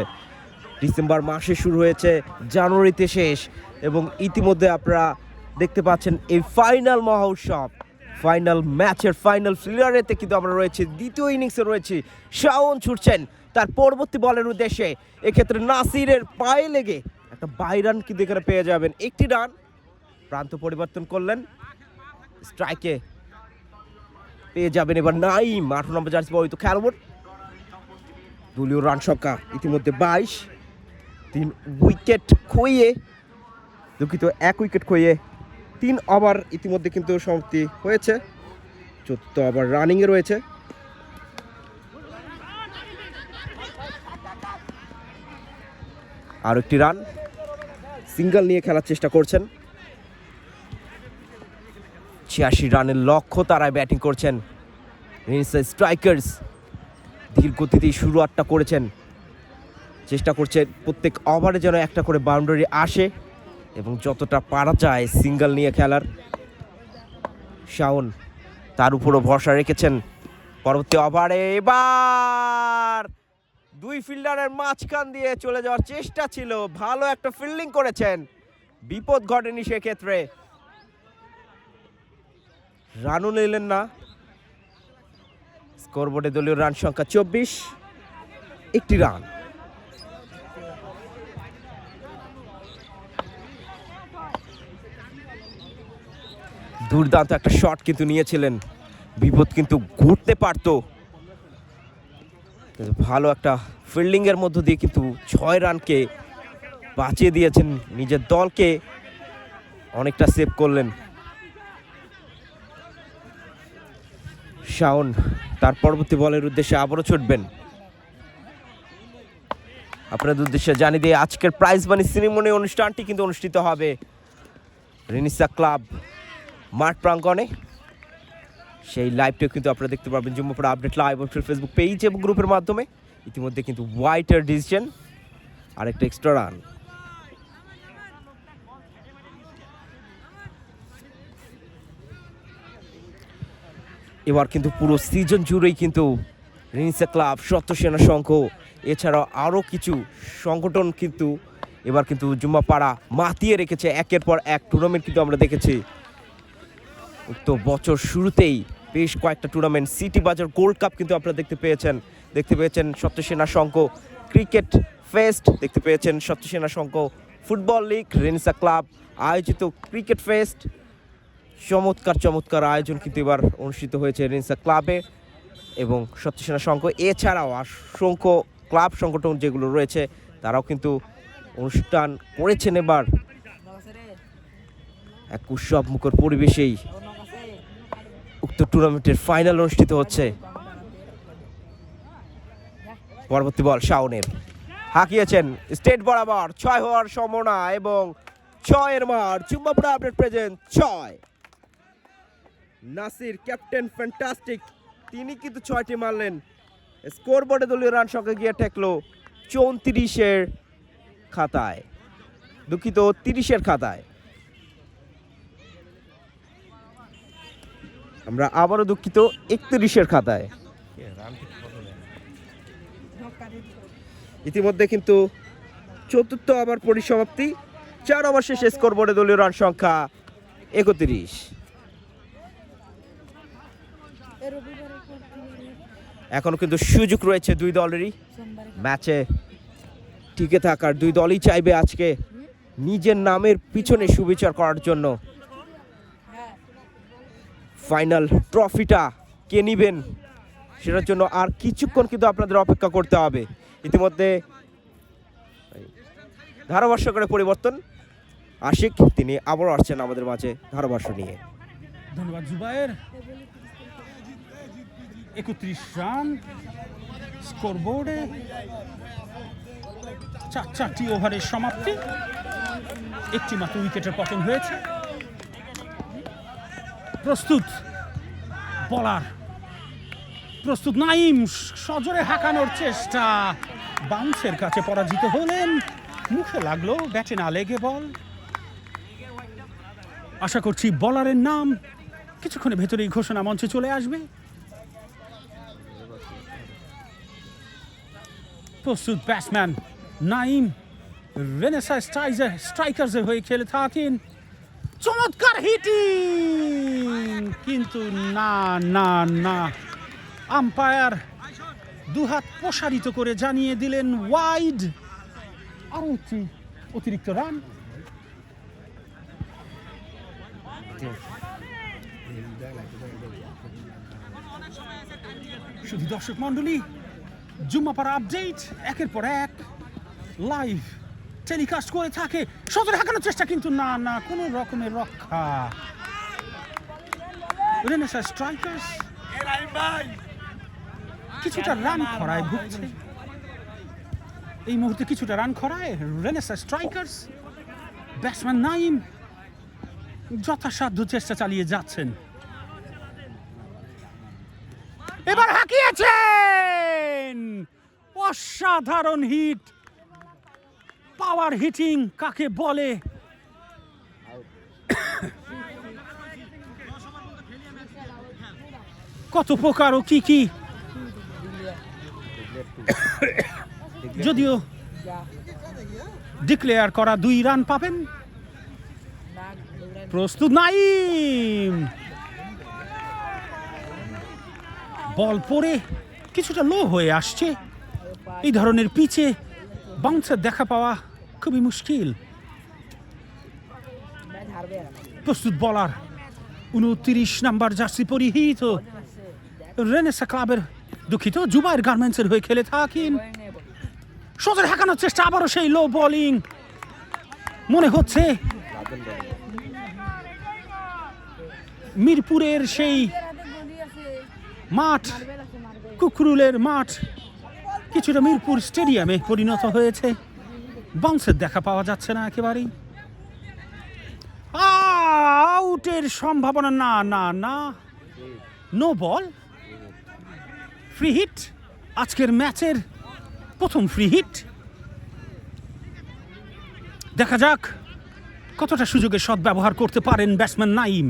ডিসেম্বর মাসে শুরু হয়েছে, জানুয়ারিতে শেষ, এবং ইতিমধ্যে আপনারা দেখতে পাচ্ছেন এই ফাইনাল মহা উৎসব, ফাইনাল ম্যাচের ফাইনাল ফিলারেতে কিন্তু আমরা রয়েছি। দ্বিতীয় ইনিংসে রয়েছি, শাওন ছুটছেন তার পরবর্তী বলের উদ্দেশ্যে। এক্ষেত্রে নাসিরের পায়ে লেগে একটা বাই রান কিন্তু এখানে পেয়ে যাবেন। একটি রান, প্রান্ত পরিবর্তন করলেন, স্ট্রাইকে পেয়ে যাবেন এবার নাইম, 18 নম্বর জার্সি ব্যবহৃত খেলোয়াড়। দলীয় রান সংখ্যা ইতিমধ্যে 22। 3 উইকেট খইয়ে, দুঃখিত 1 উইকেট খইয়ে 3 ওভার ইতিমধ্যে কিন্তু সমাপ্তি হয়েছে। 14 ওভার রানিংয়ে রয়েছে। আর একটি রান, সিঙ্গেল নিয়ে খেলার চেষ্টা করছেন। 86 রানের লক্ষ্য তারাই ব্যাটিং করছেন রেনিসা স্ট্রাইকার্স। ধীর গতিতেই শুরুয়াতটা করেছেন, চেষ্টা করছে প্রত্যেক ওভারে যেন একটা করে বাউন্ডারি আসে এবং যতটা পারা যায় সিঙ্গেল নিয়ে খেলার। শাওন তার উপরও ভরসা রেখেছেন। পরবর্তী ওভারে এবার 2 ফিল্ডারের মাঝখান দিয়ে চলে যাওয়ার চেষ্টা ছিল, ভালো একটা ফিল্ডিং করেছেন, বিপদ ঘটেনি সেক্ষেত্রে। রানও নিলেন না। স্কোরবোর্ডে দলীয় রান সংখ্যা 24, একটি রান। দুর্দান্ত একটা শট কিন্তু নিয়েছিলেন, বিপদ কিন্তু ঘুরতে পারতো। ভালো একটা ফিল্ডিং এর মধ্য দিয়ে কিন্তু 6 রানকে বাঁচিয়ে দিয়েছেন, নিজের দলকে অনেকটা সেভ করলেন। শাওন তার পরবর্তী বলের উদ্দেশ্যে আবারও ছুটবেন। আপনাদের উদ্দেশ্যে জানিয়ে দিয়ে আজকের প্রাইজ মানি সেরিমনি অনুষ্ঠানটি কিন্তু অনুষ্ঠিত হবে রেনিসা ক্লাব মাঠ প্রাঙ্গণে। সেই লাইভটিও কিন্তু আপনারা দেখতে পারবেন Jummapara update live official Facebook page এবং গ্রুপের মাধ্যমে। ইতিমধ্যে কিন্তু হোয়াইটের ডিসিশন, আরেকটা এক্সট্রা রান। এবার কিন্তু পুরো সিজন জুড়েই কিন্তু রেনিসা ক্লাব, সত্য সেনা সংঘ, এছাড়াও আরও কিছু সংগঠন কিন্তু এবার কিন্তু জুম্মাপাড়া মাতিয়ে রেখেছে। একের পর এক টুর্নামেন্ট কিন্তু আমরা দেখেছি। তো বছর শুরুতেই বেশ কয়েকটা টুর্নামেন্ট, সিটি বাজার গোল্ড কাপ কিন্তু আপনারা দেখতে পেয়েছেন সত্য সেনা সংঘ ক্রিকেট ফেস্ট, দেখতে পেয়েছেন সত্য সেনা সংঘ ফুটবল লিগ, রেনিসা ক্লাব আয়োজিত ক্রিকেট ফেস্ট। চমৎকার আয়োজন কিন্তু এবার অনুষ্ঠিত হয়েছে রেনিসা ক্লাবে এবং সত্য সেনা সংঘ। এছাড়াও অসংখ্য ক্লাব সংগঠন যেগুলো রয়েছে তারাও কিন্তু অনুষ্ঠান করেছেন। এবার এক উৎসব মুখর পরিবেশেই উক্ত টুর্নামেন্টের ফাইনাল অনুষ্ঠিত হচ্ছে। পরবর্তী বল শাওনের, হাঁকিয়েছেন স্টেট বরাবর, 6 হওয়ার সম্ভাবনা এবং 6-এর মার। Jummapara update present 6। Nasir captain fantastic, তিনি কিন্তু 6টি মারলেন। স্কোরবোর্ডে দলীয় রান সংখ্যা গিয়ে ঠেকলো 34-এর খাতায়, দুঃখিত 30-এর খাতায়। আমরা আবারও দুঃখিত 31-এর খাতায়। ইতিমধ্যে কিন্তু 4র্থ ওভার পরিসমাপ্তি, 4 ওভার শেষে স্কোরবোর্ডে দলীয় রান সংখ্যা 31। এখনো কিন্তু সুযোগ রয়েছে দুই দলেরই ম্যাচে টিকে থাকার। দুই দলই চাইবে আজকে নিজের নামের পিছনে সুবিচার করার জন্য। ফাইনাল ট্রফিটা কে নিবেন সেটার জন্য আর কিছুক্ষণ কিন্তু আপনাদের অপেক্ষা করতে হবে। ইতিমধ্যে ধারাভাষ্যকারের পরিবর্তন, আশিক তিনি আবারও আসছেন আমাদের মাঝে ধারাভাষ্য নিয়ে। ধন্যবাদ জুবায়ের। 31 রান স্কোরবোর্ডে, 4টি ওভারের সমাপ্তি। একটি মাত্র উইকেটের পতন হয়েছে। প্রস্তুত বলার, প্রস্তুত নাইম, সজোরে হাঁকানোর চেষ্টা, বাউন্সের কাছে পরাজিত হলেন, মুখে লাগলো, ব্যাটে না লেগে বল। আশা করছি বলারের নাম কিছুক্ষণের ভেতরেই ঘোষণা মঞ্চে চলে আসবে। প্রস্তুত ব্যাটসম্যান নাইম, রেনেসাঁ স্ট্রাইকার্সের হয়ে খেলে থাকেন। চমৎকার হিটিং, কিন্তু না না না, আম্পায়ার দুহাত প্রসারিত করে জানিয়ে দিলেন ওয়াইড। আরো একটি অতিরিক্ত রান। শুধু দর্শক মন্ডলী, জুম্মাপাড়া আপডেট একের পর এক লাইভ টেলিকাস্ট করে থাকে। সজোরে হাঁকানোর চেষ্টা, কিন্তু না না, কোনো রকমের রক্ষা। রেনেসাঁ স্ট্রাইকার্স কিছুটা রান খরায় ভুগছে এই মুহূর্তে, কিছুটা রান খরায় রেনেসাঁ স্ট্রাইকার্স। ব্যাটসম্যান নাইম যথাসাধ্য চেষ্টা চালিয়ে যাচ্ছেন। এবার হাঁকিয়েছেন, অসাধারণ হিট, পাওয়ার হিটিং কাকে বলে। কত প্রকার ও কি কি, যদিও ডিক্লেয়ার করা 2 রান পাবেন। প্রস্তুত নাইম, বল পড়ে কিছুটা লো হয়ে আসছে। এই ধরনের পিচে বাউন্সার দেখা পাওয়া খুবই মুশকিল। প্রস্তুত বলার, 29 নাম্বার জার্সি পরিহিত, রেনেসাঁ ক্লাবের, দুঃখিত, জুবায়ের গার্মেন্টসের হয়ে খেলে থাকেন। সজোরে হাঁকানোর চেষ্টা, আবারও সেই লো বোলিং। মনে হচ্ছে মিরপুরের সেই মাঠ, কুকরুলের মাঠ, কিছুটা মিরপুর স্টেডিয়ামে পরিণত হয়েছে। বাউন্সের দেখা পাওয়া যাচ্ছে না একেবারেই। আউটের সম্ভাবনা, না না না, নো বল, ফ্রি হিট, আজকের ম্যাচের প্রথম ফ্রি হিট। দেখা যাক কতটা সুযোগের সদ্ব্যবহার করতে পারেন ব্যাটসম্যান নাইম।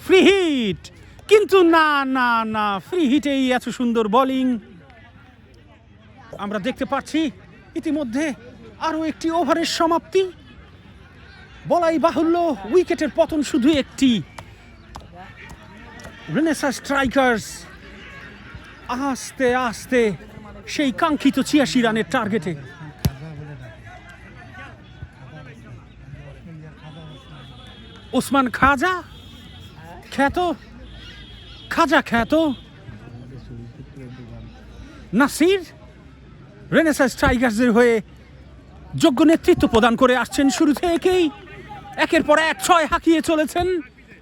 ফ্রি হিট, কিন্তু না না না, ফ্রি হিটেই এত সুন্দর বোলিং আমরা দেখতে পাচ্ছি। ইতিমধ্যে আরো একটি ওভারের সমাপ্তি, বলাই বাহুল্য উইকেটের পতন শুধু একটি। রেনেসাঁ স্ট্রাইকার্স আস্তে আস্তে সেই কাঙ্ক্ষিত 86 রানের টার্গেটে। ওসমান খাজা খ্যাত নাসির রেনেসাঁ স্ট্রাইকার্সের হয়ে যোগ্য নেতৃত্ব প্রদান করে আসছেন শুরু থেকেই। একের পর এক 6 হাঁকিয়ে চলেছেন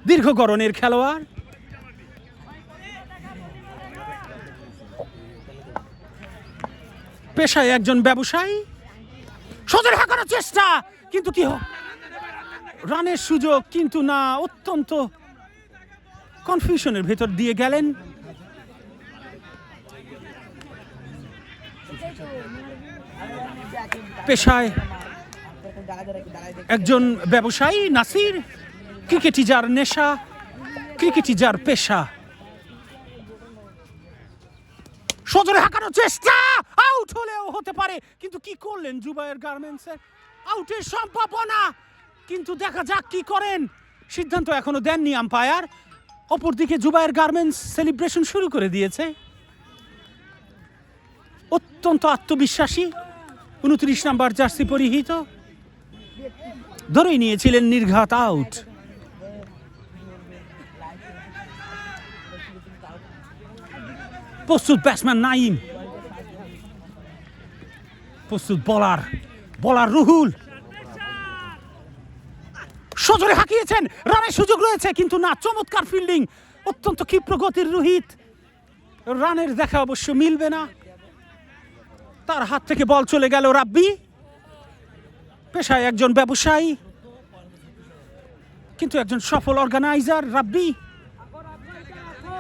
দীর্ঘ গড়নের খেলোয়াড়। পেশায় একজন ব্যবসায়ী, সজোরে হাঁকানোর চেষ্টা, কিন্তু কি রানের সুযোগ, কিন্তু না, অত্যন্ত কনফিউশনের ভেতর দিয়ে গেলেন। পেশায় একজন ব্যবসায়ী নাসির, ক্রিকেটই যার নেশা, ক্রিকেটই যার পেশা। সজোরে হাঁকানোর চেষ্টা, আউট হলেও হতে পারে, কিন্তু কি করলেন জুবায়ের গার্মেন্টসের, আউটের সম্ভাবনা, কিন্তু দেখা যাক কি করেন। সিদ্ধান্ত এখনো দেননি আম্পায়ার। অপরদিকে জুবায়ের গার্মেন্টস সেলিব্রেশন শুরু করে দিয়েছে। অত্যন্ত আত্মবিশ্বাসী 29 নাম্বার জার্সি পরিহিত, ধরেই নিয়েছিলেন নির্ঘাত আউট। প্রস্তুত ব্যাটসম্যান নাইম, প্রস্তুত বলার রুহুল, সজোরে হাঁকিয়েছেন, রানের সুযোগ রয়েছে, কিন্তু না, চমৎকার ফিল্ডিং, অত্যন্ত ক্ষিপ্র গতির রোহিত, রানের দেখা অবশ্য মিলবে না। তার হাত থেকে বল চলে গেল। রাব্বি পেশায় একজন ব্যবসায়ী, কিন্তু একজন সফল অর্গানাইজার। রাব্বি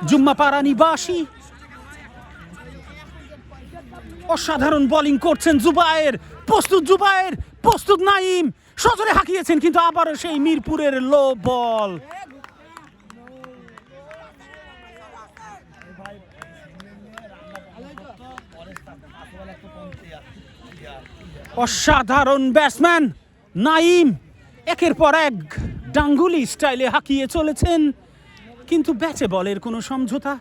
জুম্মাপাড়া নিবাসী, অসাধারণ বোলিং করছেন জুবায়ের। প্রস্তুত জুবায়ের, প্রস্তুত নাইম, সজোরে হাঁকিয়েছেন কিন্তু আবারও সেই মিরপুরের লো বল। অসাধারণ ব্যাটসম্যান নাইম একের পর এক ডাঙ্গুলি স্টাইলে হাঁকিয়ে চলেছেন, কিন্তু ব্যাটে বলের কোনো সমঝোতা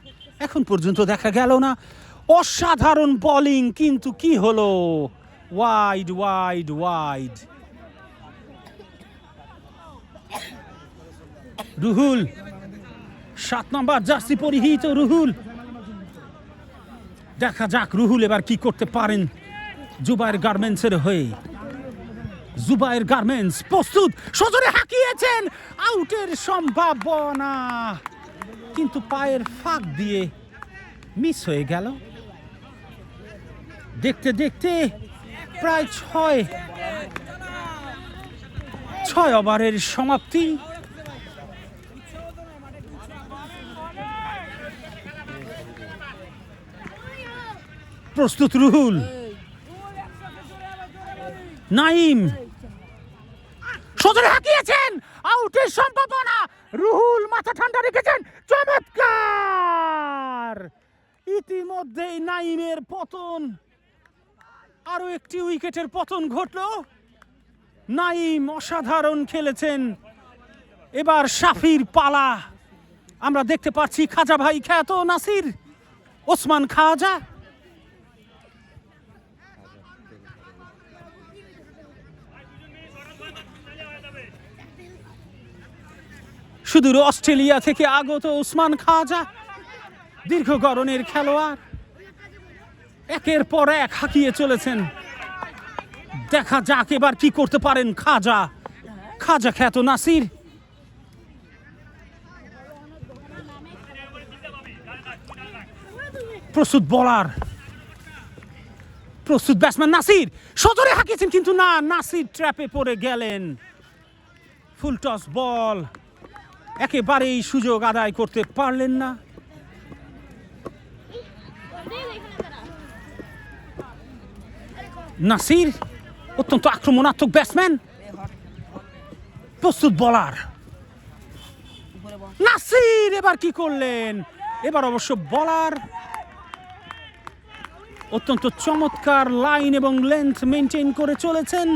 এখন পর্যন্ত দেখা গেল না। অসাধারণ বোলিং, কিন্তু কি হলো? Wide wide wide. Ruhul, 7 number jersey পরিহিত রুহুল। দেখা যাক রুহুল এবার কি করতে পারেন জুবায়ের গার্মেন্টসের হয়ে। জুবায়ের গার্মেন্টস প্রস্তুত, সজোরে হাঁকিয়েছেন, আউটের সম্ভাবনা, কিন্তু পায়ের ফাঁক দিয়ে মিস হয়ে গেল। দেখতে দেখতে প্রায় 6 ওভারের সমাপ্তি। প্রস্তুত রুহুল, নাইম সজোরে হাঁকিয়েছেন, আউটের সম্ভাবনা। রুহুল মাথা ঠান্ডা রেখেছেন, চমৎকার। ইতিমধ্যেই নাইমের পতন, আরো একটি উইকেটের পতন ঘটল। নাইম অসাধারণ খেলেছেন। এবার শাফির পালা। আমরা দেখতে পাচ্ছি খাজা ভাই খ্যাত নাসির, ওসমান খাজা। সুদূর অস্ট্রেলিয়া থেকে আগত ওসমান খাজা, দীর্ঘ গড়নের খেলোয়াড়, একের পর এক হাঁকিয়ে চলেছেন। দেখা যাক এবার কি করতে পারেন খাজা। খাজা খ্যাত নাসির। প্রস্তুত বোলার, প্রস্তুত ব্যাটসম্যান নাসির, সজোরে হাঁকিয়েছেন কিন্তু না, নাসির ট্র্যাপে পড়ে গেলেন। ফুল টস বল, একেবারেই সুযোগ আদায় করতে পারলেন না। নাসির অত্যন্ত আক্রমণাত্মক ব্যাটসম্যান, প্রস্তুত বোলার নাসির। এবার কি করলেন? এবার অবশ্য বোলার অত্যন্ত চমৎকার লাইন এবং লেন্থ মেনটেন করে চলেছেন।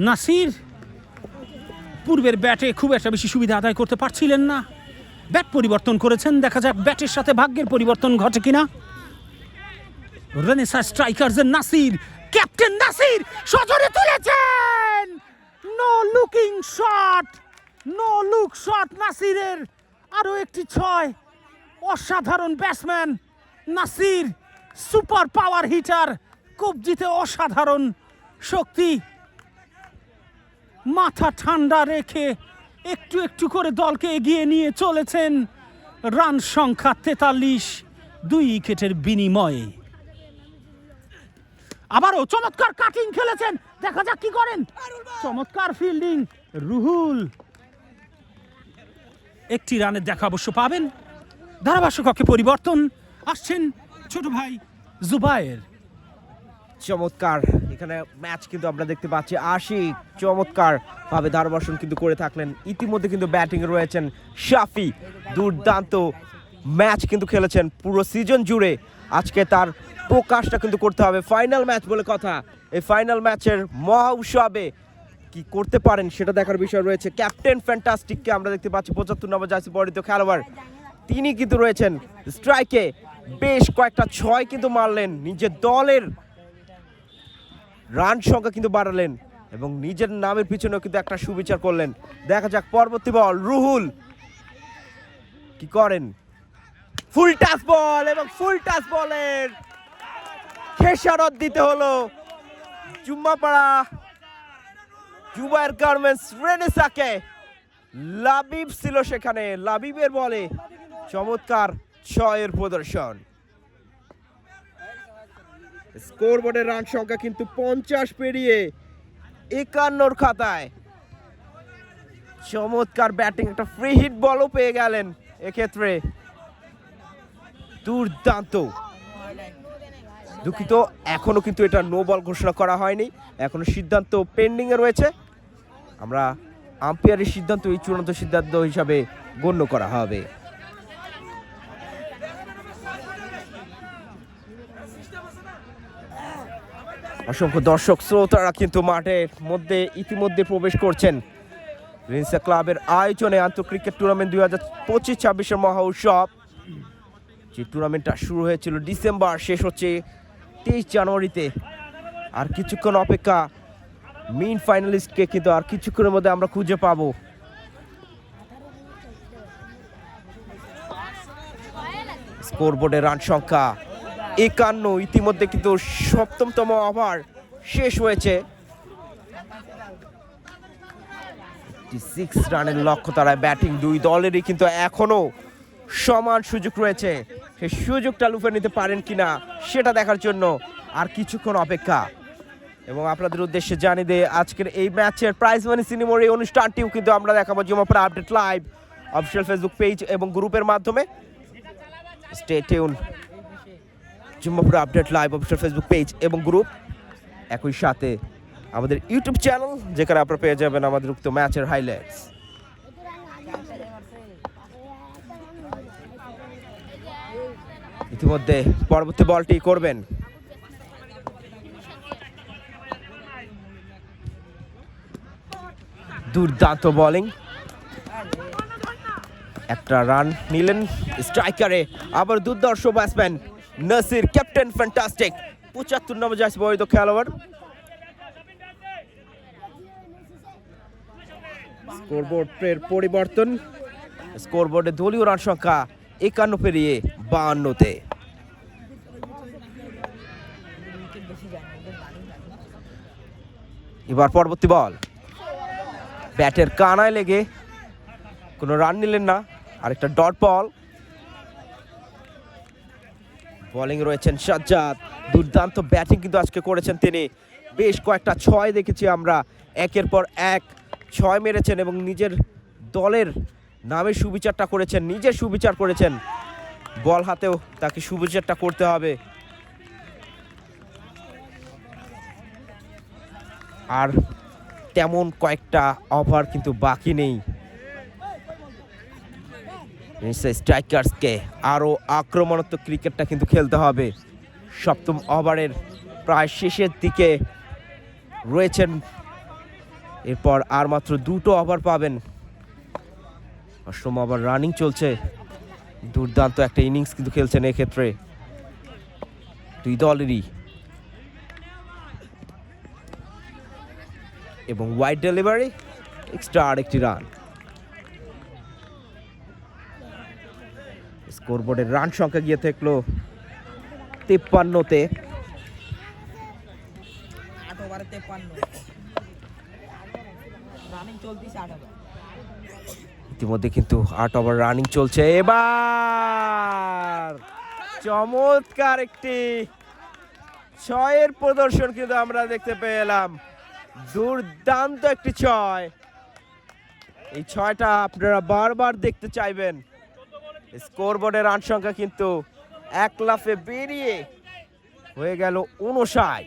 নাসির পূর্বের ব্যাটে খুব একটা বেশি সুবিধা আদায় করতে পারছিলেন না, ব্যাট পরিবর্তন করেছেন। দেখা যাক ব্যাটের সাথে ভাগ্যের পরিবর্তন ঘটে কিনা। রেনেসাঁ স্ট্রাইকার্সের নাসির, ক্যাপ্টেন নাসির সজোরে তুলেছেন। No looking shot, no look shot নাসিরের। আরো একটি 6। অসাধারণ batsman Nasir, super power hitter, কবজিতে অসাধারণ শক্তি। মাথা ঠান্ডা রেখে একটু একটু করে দলকে এগিয়ে নিয়ে চলেছেন। রান সংখ্যা 43, 2 উইকেটের বিনিময়ে। আবারও চমৎকার কাটিং খেলেছেন, দেখা যাক কি করেন। চমৎকার ফিল্ডিং রুহুল। একটি রানের দেখা অবশ্য পাবেন। ধারাভাষ্যকক্ষে পরিবর্তন, আসছেন ছোট ভাই জুবায়ের। চমৎকার এখানে ম্যাচ কিন্তু আমরা দেখতে পাচ্ছি। আশিক চমৎকার ভাবে ধারাভাষ্য কিন্তু করে থাকলেন। ইতিমধ্যে কিন্তু ব্যাটিং রয়েছেন শাফি, দুর্দান্ত ম্যাচ কিন্তু খেলেছেন পুরো সিজন জুড়ে। আজকে তার প্রকাশটা কিন্তু করতে হবে। ফাইনাল ম্যাচ বলে কথা, এই ফাইনাল ম্যাচের মহা উৎসবে কি করতে পারেন সেটা দেখার বিষয় রয়েছে। ক্যাপ্টেন ফ্যান্টাস্টিককে আমরা দেখতে পাচ্ছি, 75 নম্বর জার্সি পরিহিত খেলোয়াড়, তিনি কিন্তু রয়েছেন স্ট্রাইকে। বেশ কয়েকটা 6 কিন্তু মারলেন, নিজের দলের রান সংখ্যা কিন্তু বাড়ালেন এবং নিজের নামের পিছনেও কিন্তু একটা সুবিচার করলেন। দেখা যাক পরবর্তী বল, রুহুল কি করেন। ফুল টাচ বল এবং ফুল টাচ বলের খেসারত দিতে হলো জুম্মাপাড়া জুবায়ের গার্মেন্টস রেনেসাঁকে। লাবিব ছিল সেখানে, লাবিবের বলে চমৎকার 6 প্রদর্শন। স্কোরবোর্ডের রান সংখ্যা কিন্তু 50 পেরিয়ে 51 খাতায়। চমৎকার ব্যাটিং, একটা ফ্রি হিট বলও পেয়ে গেলেন এক্ষেত্রে। দুর্দান্ত। দুঃখিত, এখনো কিন্তু এটা নো বল ঘোষণা করা হয়নি, এখনো সিদ্ধান্ত পেন্ডিং এ রয়েছে। আমরা আম্পায়ারের সিদ্ধান্ত এই চূড়ান্ত সিদ্ধান্ত হিসাবে গণ্য করা হবে। অসংখ্য দর্শক শ্রোতারা কিন্তু মাঠের মধ্যে ইতিমধ্যে প্রবেশ করছেন। রেনেসাঁ ক্লাবের আয়োজনে আন্তঃ ক্রিকেট টুর্নামেন্ট 2025-26 মহা উৎসব, যে টুর্নামেন্টটা শুরু হয়েছিল ডিসেম্বর, শেষ হচ্ছে 23 জানুয়ারিতে। আর কিছুক্ষণ অপেক্ষা, মেইন ফাইনালিস্টকে কিন্তু আর কিছুক্ষণের মধ্যে আমরা খুঁজে পাবো। স্কোরবোর্ডের রান সংখ্যা 51, ইতিমধ্যে কিন্তু 7তম ওভার শেষ হয়েছে। 6 রানের লক্ষ্য তারায় ব্যাটিং দুই দলেরই কিন্তু এখনো সমান সুযোগ রয়েছে। সেই সুযোগটা লুফে নিতে পারেন কিনা সেটা দেখার জন্য আর কিছুক্ষণ অপেক্ষা। এবং আপনাদের উদ্দেশ্যে জানিয়ে দিয়ে আজকের এই ম্যাচের প্রাইজ মানি সিনেমার এই অনুষ্ঠানটিও কিন্তু আমরা দেখাবো Jumapura update live official Facebook page এবং গ্রুপের মাধ্যমে। Stay tune, Jumapura update live official Facebook page এবং গ্রুপ, একই সাথে আমাদের ইউটিউব চ্যানেল, যেখানে আপনারা পেয়ে যাবেন আমাদের উক্ত ম্যাচের হাইলাইটস। ইতিমধ্যে পরবর্তী বলটি করবেন দুর্দান্ত বোলিং, একটা রান নিলেন স্ট্রাইকারে। আবার দুর্ধর্ষ ব্যাটসম্যান নাসির, ক্যাপ্টেন ফ্যান্টাস্টিক, 75 নম্বর জার্সি বৈধ খেলোয়াড়। স্কোরবোর্ডের পরিবর্তন, স্কোরবোর্ডে দলীয় রান সংখ্যা 51 পেরিয়ে 52-তে। এবার পরবর্তী বল, ব্যাটের কানায় লেগে কোনো রান নিলেন না, আরেকটা ডট বল। বোলিং রয়েছেন সাজ্জাদ, দুর্দান্ত ব্যাটিং কিন্তু আজকে করেছেন তিনি। বেশ কয়েকটা 6 দেখেছি আমরা, একের পর এক 6 মেরেছেন এবং নিজের দলের নামে সুবিচারটা করেছেন, নিজের সুবিচার করেছেন। বল হাতেও তাকে সুবিচারটা করতে হবে। আর তেমন কয়েকটা ওভার কিন্তু বাকি নেই। স্ট্রাইকার্সকে আরও আক্রমণাত্মক ক্রিকেটটা কিন্তু খেলতে হবে। 7ম ওভারের প্রায় শেষের দিকে রয়েছেন, এরপর আর মাত্র 2টো ওভার পাবেন। 8ম ওভার রানিং চলছে, দুর্দান্ত একটা ইনিংস কিন্তু খেলছেন এক্ষেত্রে দুই দলেরই। এবং ওয়াইড ডেলিভারি, এক্সট্রা আরেকটি রান। স্কোরবোর্ডের রান সংখ্যা গিয়ে থাকলো 53-তে। ইতিমধ্যে কিন্তু 8 ওভার রানিং চলছে। এবার চমৎকার একটি 6-এর প্রদর্শন কিন্তু আমরা দেখতে পেলাম। দুর্দান্ত একটি 6, এই 6টা আপনারা বারবার দেখতে চাইবেন। স্কোরবোর্ডের রান সংখ্যা কিন্তু 1 লাফে বেরিয়ে হয়ে গেল 59।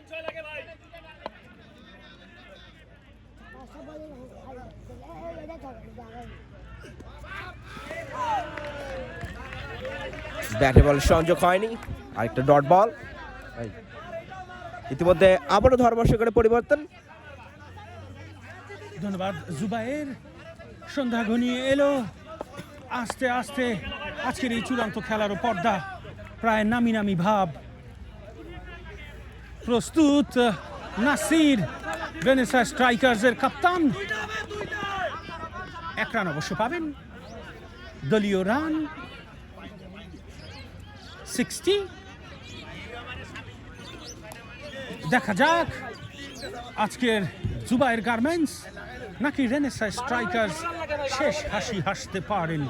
ব্যাটে বল সংযোগ হয়নি, আরেকটা ডট বল। ইতিমধ্যে আবারও ধর্মশকরের পরিবর্তন। ধন্যবাদ জুবায়ের। সন্ধ্যা ঘনিয়ে এলো, আস্তে আস্তে আজকের এই চূড়ান্ত খেলারও পর্দা প্রায় নামি নামি ভাব। প্রস্তুত নাসির, রেনেসাঁ স্ট্রাইকার্সের কাপ্তান। 1 রান অবশ্য পাবেন, দলীয় রান 60। দেখা যাক আজকের জুবায়ের গার্মেন্টস নাকি রেনেসাঁ স্ট্রাইকার্স শেষ হাসি হাসতে পারেন।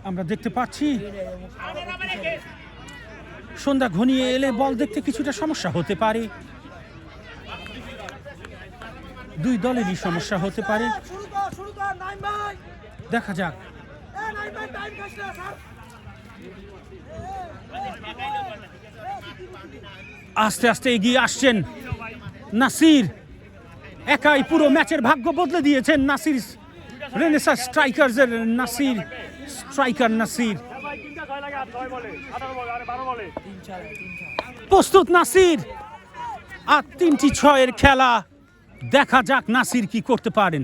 আমরা দেখতে পাচ্ছি সন্ধ্যা ঘনিয়ে এলে বল দেখতে কিছুটা সমস্যা হতে পারে, দুই দলেরই সমস্যা হতে পারে। দেখা যাক। আস্তে আস্তে এগিয়ে আসছেন নাসির, একাই পুরো ম্যাচের ভাগ্য বদলে দিয়েছেন নাসির। রেনেসাস স্ট্রাইকার্সের নাসির, স্ট্রাইকার নাসির। প্রস্তুত নাসির, আর 3টি 6-এর খেলা। দেখা যাক নাসির কি করতে পারেন।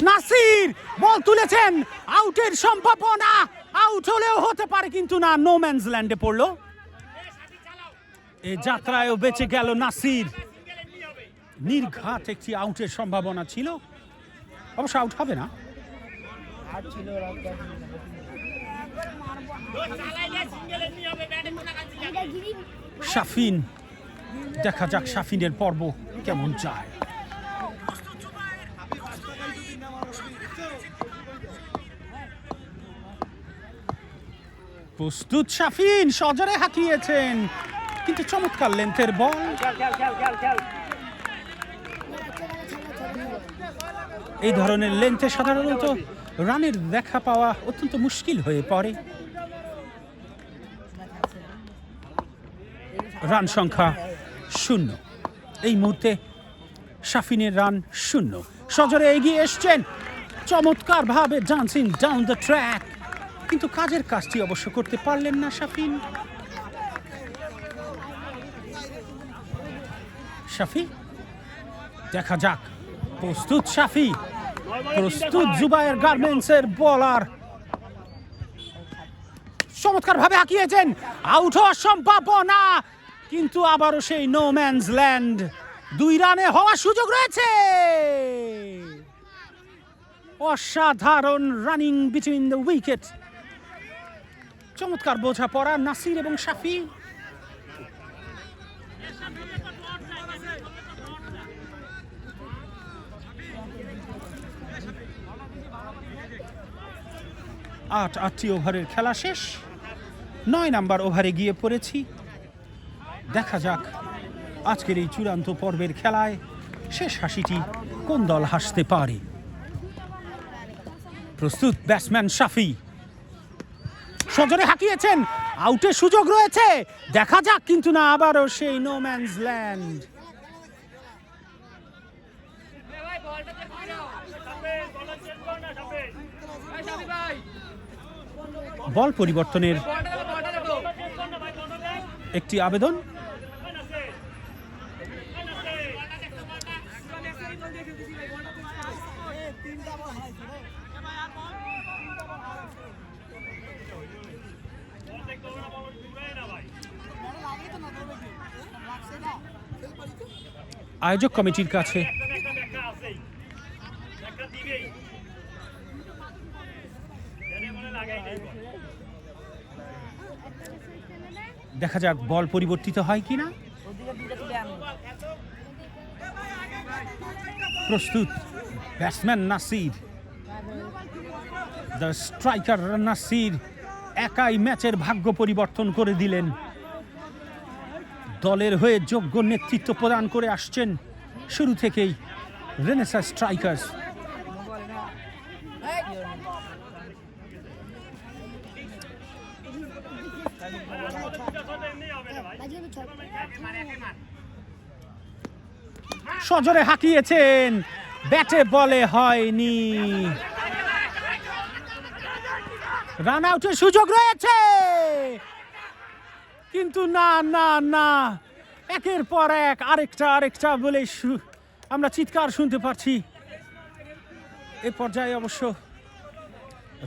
নাসির বল তুলেছেন, আউটের সম্ভাবনা, আউট হলেও হতে পারে কিন্তু না, নো ম্যানস ল্যান্ডে পড়লো। এই যাত্রায়ও বেঁচে গেল নাসির। নির্ঘাত একটি আউটের সম্ভাবনা ছিল, অবশ্য আউট হবে না। শাফিন, দেখা যাক শাফিনের পর্ব কেমন যায়। প্রস্তুত শাফিন, সজোরে হাঁকিয়েছেন, কিন্তু চমৎকার লেন্থের বল। এই ধরনের লেন্থে সাধারণত রানের দেখা পাওয়া অত্যন্ত মুশকিল হয়ে পড়ে। রান সংখ্যা 0। এই মুহূর্তে শাফিনের রান 0। সজোরে এগিয়ে এসছেন, চমৎকার ভাবে ডান্সিং ডাউন দ্য ট্র্যাক, কিন্তু কাজের কাজটি অবশ্য করতে পারলেন না শাফিন। শাফি, দেখা যাক। প্রস্তুত শাফি, প্রস্তুত জুবায়ের গার্মেন্টসের বোলার, চমৎকার ভাবে হাঁকিয়েছেন, আউট হওয়ার সম্ভাবনা, কিন্তু আবারও সেই নো ম্যানস ল্যান্ড। 2 রানে হওয়ার সুযোগ রয়েছে। অসাধারণ রানিং বিটুইন দ্য উইকেট। চমৎকার বোঝাপড়া নাসির এবং শাফি। আটটি ওভারের খেলা শেষ, 9 নাম্বার ওভারে গিয়ে পড়েছি। দেখা যাক আজকের এই চূড়ান্ত পর্বের খেলায় শেষ হাসিটি কোন দল হাসতে পারে। প্রস্তুত ব্যাটসম্যান শাফি, সজোরে হাঁকিয়েছেন, আউটের সুযোগ রয়েছে, দেখা যাক, কিন্তু না, আবারও সেই নো ম্যানস ল্যান্ড। বল পরিবর্তনের একটি আবেদন। আয়োজক কমিটির কাছে দেখা যাক বল পরিবর্তিত হয় কিনা। প্রস্তুত batsman Nasir, the striker Nasir একাই ম্যাচের ভাগ্য পরিবর্তন করে দিলেন। দলের হয়ে যোগ্য নেতৃত্ব প্রদান করে আসছেন শুরু থেকেই রেনেসাস স্ট্রাইকার্স। সজোরে হাঁকিয়েছেন, ব্যাটে বলে হয়নি। রান আউটের সুযোগ রয়েছে, কিন্তু না না না, একের পর এক আরেকটা বলে আমরা চিৎকার শুনতে পাচ্ছি। এ পর্যায়ে অবশ্য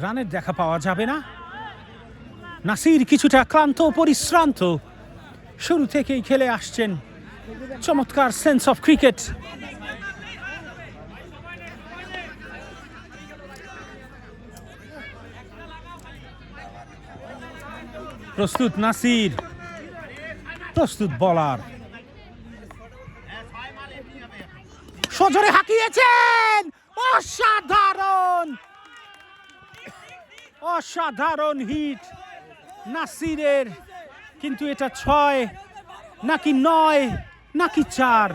রানের দেখা পাওয়া যাবে না। নাসির কিছুটা ক্লান্ত পরিশ্রান্ত, শুরু থেকেই খেলে আসছেন, চমৎকার সেন্স অফ ক্রিকেট। প্রস্তুত নাসির, প্রস্তুত বলার, সজোরে হাঁকিয়েছেন, অসাধারণ অসাধারণ হিট নাসিরের। কিন্তু এটা 6 নাকি 9 নাকি 4?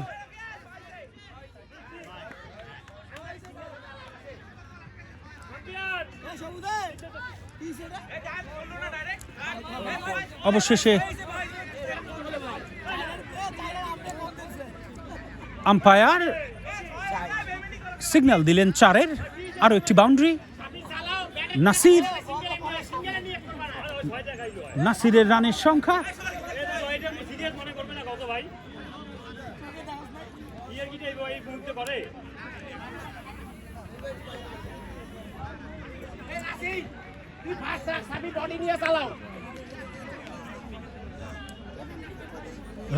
অবশেষে আম্পায়ার সিগন্যাল দিলেন 4-এর। আরো একটি বাউন্ডারি। নাসিরের রানের সংখ্যা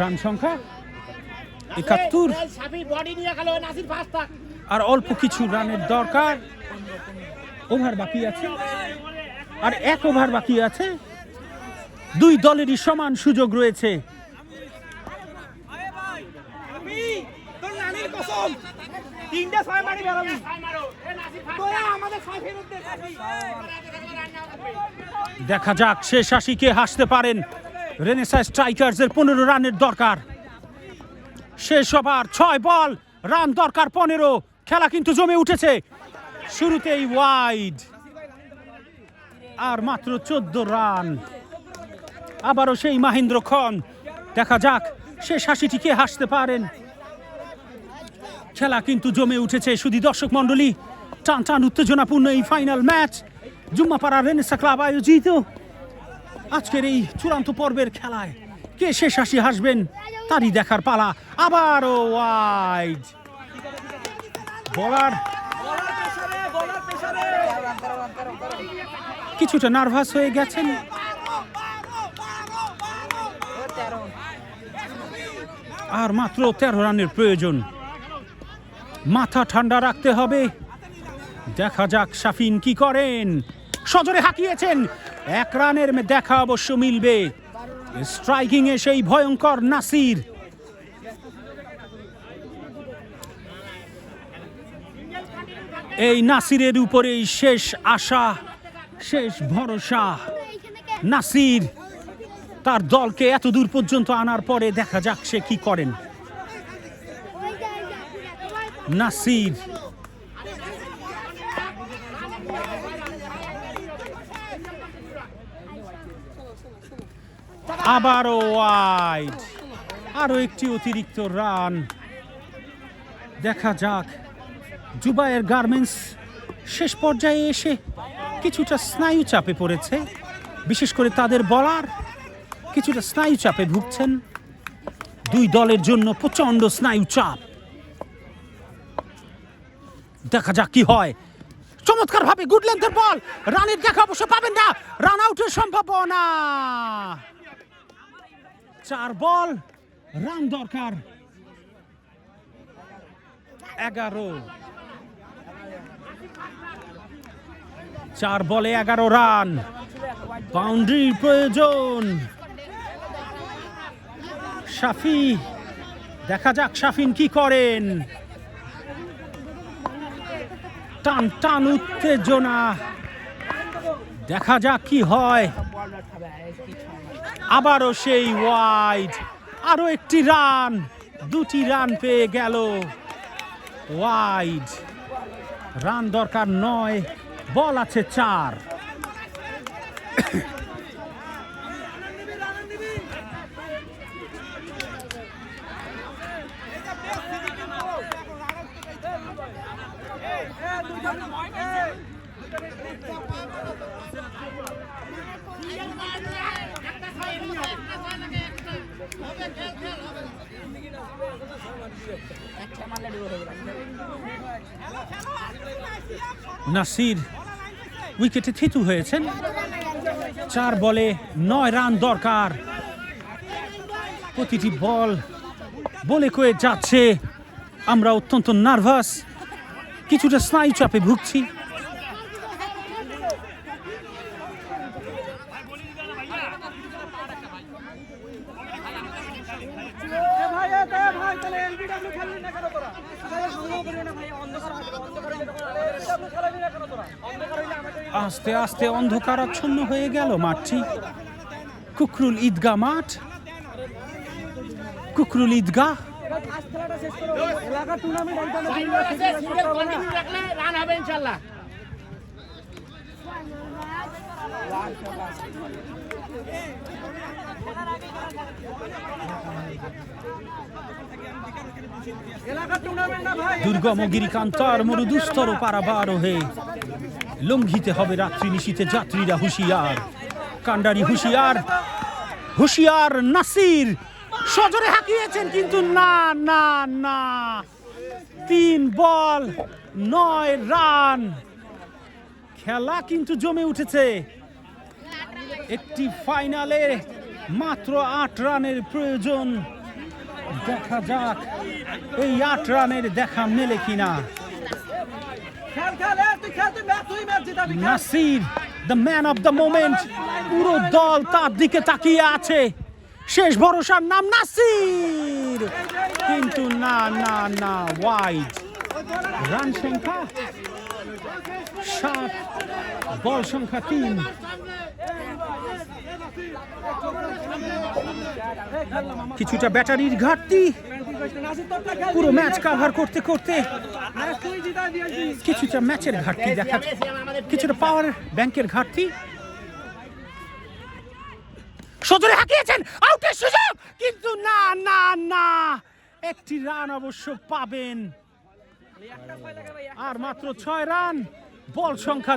রান সংখ্যা 71। আর অল্প কিছু রানের দরকার। ওভার বাকি আছে, আর 1 ওভার বাকি আছে। দুই দলেরই সমান সুযোগ রয়েছে। দেখা যাক শেষ হাসিকে হাসতে পারেন। রেনেসাঁ স্ট্রাইকার্সের 15 রানের দরকার। শেষ ওভার, 6 বল, রান দরকার 15। খেলা কিন্তু জমে উঠেছে। শুরুতেই ওয়াইড, আর মাত্র 14 রান। আবারও সেই মহেন্দ্র খন। দেখা যাক শেষ হাসিটিকে হাসতে পারেন। খেলা কিন্তু জমে উঠেছে। শুধু দর্শক মন্ডলী, টান টান উত্তেজনাপূর্ণ এই final match Jummapara renaissance club আয়োজিত আজকের এই চূড়ান্ত পর্বের খেলায় কে শেষ হাসি হাসবেন তারই দেখার পালা। আবারও ওয়াইড। বলার কিছুটা নার্ভাস হয়ে গেছেন। আর মাত্র 13 রানের প্রয়োজন। মাথা ঠান্ডা রাখতে হবে। দেখা যাক শাফিন কি করেন। সজোরে হাঁকিয়েছেন, 1 রানের দেখা অবশ্য মিলবে। স্ট্রাইকিং এ সেই ভয়ঙ্কর নাসির। এই নাসিরের উপরেই শেষ আশা, শেষ ভরসা। নাসির তার দলকে এত দূর পর্যন্ত আনার পরে দেখা যাক সে কি করেন। নাসির আবারও ওয়াইড। আরো একটি অতিরিক্ত রান। দেখা যাক জুবায়ের গার্মেন্টস শেষ পর্যায়ে এসে কিছুটা স্নায়ু চাপে পড়েছে। বিশেষ করে তাদের বলার কিছুটা স্নায়ু চাপে ভুগছেন। দুই দলের জন্য প্রচন্ড স্নায়ু চাপ। দেখা যাক কি হয়। চমৎকার ভাবে গুড লেন্থের বল। রানের দেখা অবশ্য পাবেন না। রান আউটের সম্ভাবনা। 4 বল, রান দরকার 11। 4 বলে 11 রান। বাউন্ডারির প্রয়োজন। শাফি, দেখা যাক শাফিন কি করেন। টান টান উত্তেজনা। দেখা যাক কি হয়। আবারও সেই ওয়াইড। আরো একটি রান। 2টি রান পেয়ে গেল। ওয়াইড। রান দরকার 9, বল আছে 4। নাসির উইকেটে থিতু হয়েছেন। 4 বলে 9 রান দরকার। প্রতিটি বল বলে কয়ে যাচ্ছে। আমরা অত্যন্ত নার্ভাস, কিছুটা স্নায়ু চাপে ভুগছি। আস্তে আস্তে অন্ধকারাচ্ছন্ন হয়ে গেল মাঠটি। কুকরুল ঈদগাহ মাঠ, কুকরুল ঈদগাহ। দুর্গম গিরিকান্তার মরুদুস্তর পারাবার হে, লঙ্ঘিতে হবে রাত্রি নিশীতে যাত্রীরা হুঁশিয়ার। কান্ডারি হুঁশিয়ার, হুঁশিয়ার নাসির সজোরে হাঁকিয়েছেন, কিন্তু না না না, 3 বল 9 রান। খেলা কিন্তু জমে উঠেছে। একটি ফাইনালে মাত্র 8 রানের প্রয়োজন। দেখা যাক এই 8 রানের দেখা মেলে কিনা। Nasir the man of the moment, পুরো দল তার দিকে তাকিয়ে আছে। শেষ ভরসার নাম নাসির, কিন্তু না না না, ওয়াইড। রান সংখ্যা 7, বল সংখ্যা 3। কিছুটা ব্যাটারির ঘাটতি, পুরো ম্যাচ কাভার করতে করতে কিছুটা ম্যাচের ঘাটতি দেখা, কিছুটা পাওয়ার ব্যাংকের ঘাটতি। সজোরে হাঁকিয়েছেন, আউটের সুযোগ, কিন্তু না না না, একটি রান অবশ্য পাবেন। আর মাত্র 6 রান, বল সংখ্যা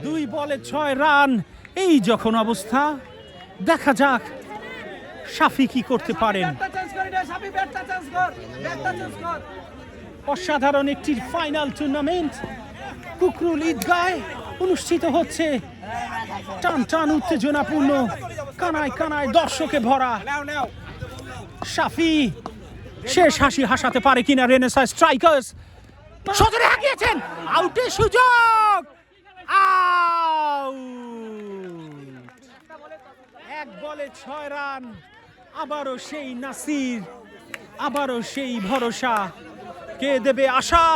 2 বলে 6 রান। এই যখন অবস্থা, দেখা যাক শাফি কি করতে পারেন। অসাধারণ একটি ফাইনাল টুর্নামেন্ট কুকরুল ঈদগাহে অনুষ্ঠিত হচ্ছে। টান টান উত্তেজনাপূর্ণ, কানায় কানায় দর্শকে ভরা। শাফি শেষ হাসি হাসাতে পারে কিনা রেনেসাঁ স্ট্রাইকার্স। সজোরে হাঁকিয়েছেন, আউটের সুযোগ, আউট। 1 বলে 6 রান। আবারও সেই নাসির, আবারও সেই ভরসা। কে দেবে আশা,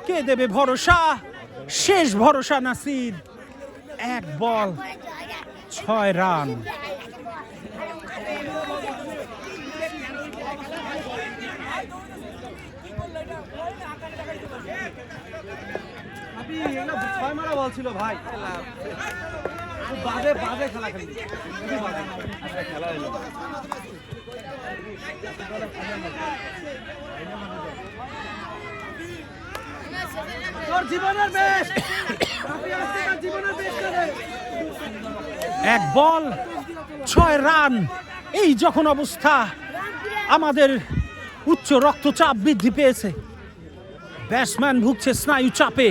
কে দেবে ভরসা? শেষ ভরসা নাসির। 1 বল 6 রান। ছিল ভাই, বাজে বাজে খেলা খেলি, খেলা হলো। জীবনের বেস্ট, জীবনের বেস্ট। 1 বল 6 রান। এই যখন অবস্থা, আমাদের উচ্চ রক্তচাপ বৃদ্ধি পেয়েছে, ব্যাটসম্যান ভুগছে স্নায়ু চাপে।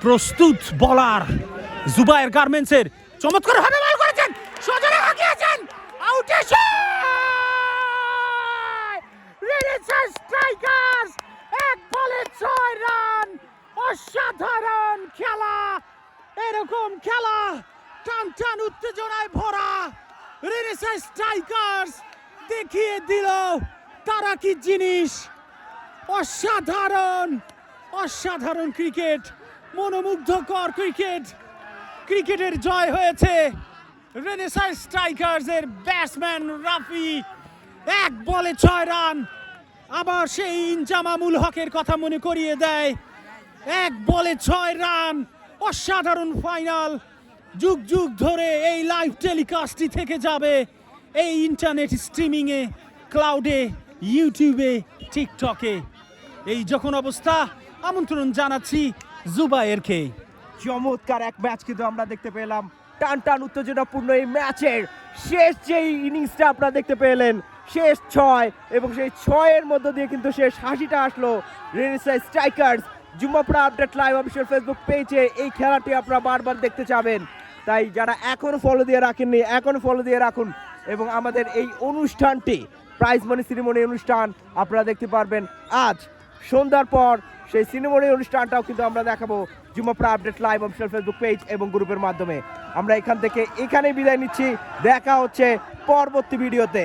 প্রস্তুত বলার জুবায়ের গার্মেন্টসের চমৎকার ভাবে বল করেছেন, সজোরে হাঁকিয়েছেন, আউটে রেনেসাঁ স্ট্রাইকার্স 1 বলে 6 রান। অসাধারণ খেলা, এরকম খেলা টান টান উত্তেজনায় ভরা। রেনেসাঁ স্ট্রাইকার্স দেখিয়ে দিল তারা কি জিনিস। অসাধারণ অসাধারণ ক্রিকেট, মনোমুগ্ধকর ক্রিকেট। ক্রিকেটের জয় হয়েছে রেনেসাঁ স্ট্রাইকার্সের। ব্যাটসম্যান রাফি 1 বলে 6 রান। আবার সেই ইনজামামুল হকের কথা মনে করিয়ে দেয়। 1 বলে 6 রান। অসাধারণ ফাইনাল। যুগ যুগ ধরে এই লাইভ টেলিকাস্টটি থেকে যাবে এই ইন্টারনেট স্ট্রিমিংয়ে, ক্লাউডে, ইউটিউবে, টিকটকে। এই যখন অবস্থা, আমন্ত্রণ জানাচ্ছি জুবায়েরকে। চমৎকার এক ম্যাচ কিন্তু আমরা দেখতে পেলাম। টান টান উত্তেজনাপূর্ণ এই ম্যাচের শেষ যেই ইনিংসটা আপনারা দেখতে পেলেন, শেষ 6, এবং সেই 6-এর মধ্য দিয়ে কিন্তু শেষ হাসিটা আসলো renaissance strikers. Jummapara update live official Facebook পেজে এই খেলাটি আপনারা বারবার দেখতে চাবেন। তাই যারা এখনও ফলো দিয়ে রাখেননি, এখনও ফলো দিয়ে রাখুন। এবং আমাদের এই অনুষ্ঠানটি, প্রাইজ মানি সিরিমনি অনুষ্ঠান আপনারা দেখতে পারবেন আজ সন্ধ্যার পর। সেই সিনেমনি অনুষ্ঠানটাও কিন্তু আমরা দেখাবো Jummapara update live official Facebook page এবং গ্রুপের মাধ্যমে। আমরা এখান থেকে এখানেই বিদায় নিচ্ছি। দেখা হচ্ছে পরবর্তী ভিডিওতে।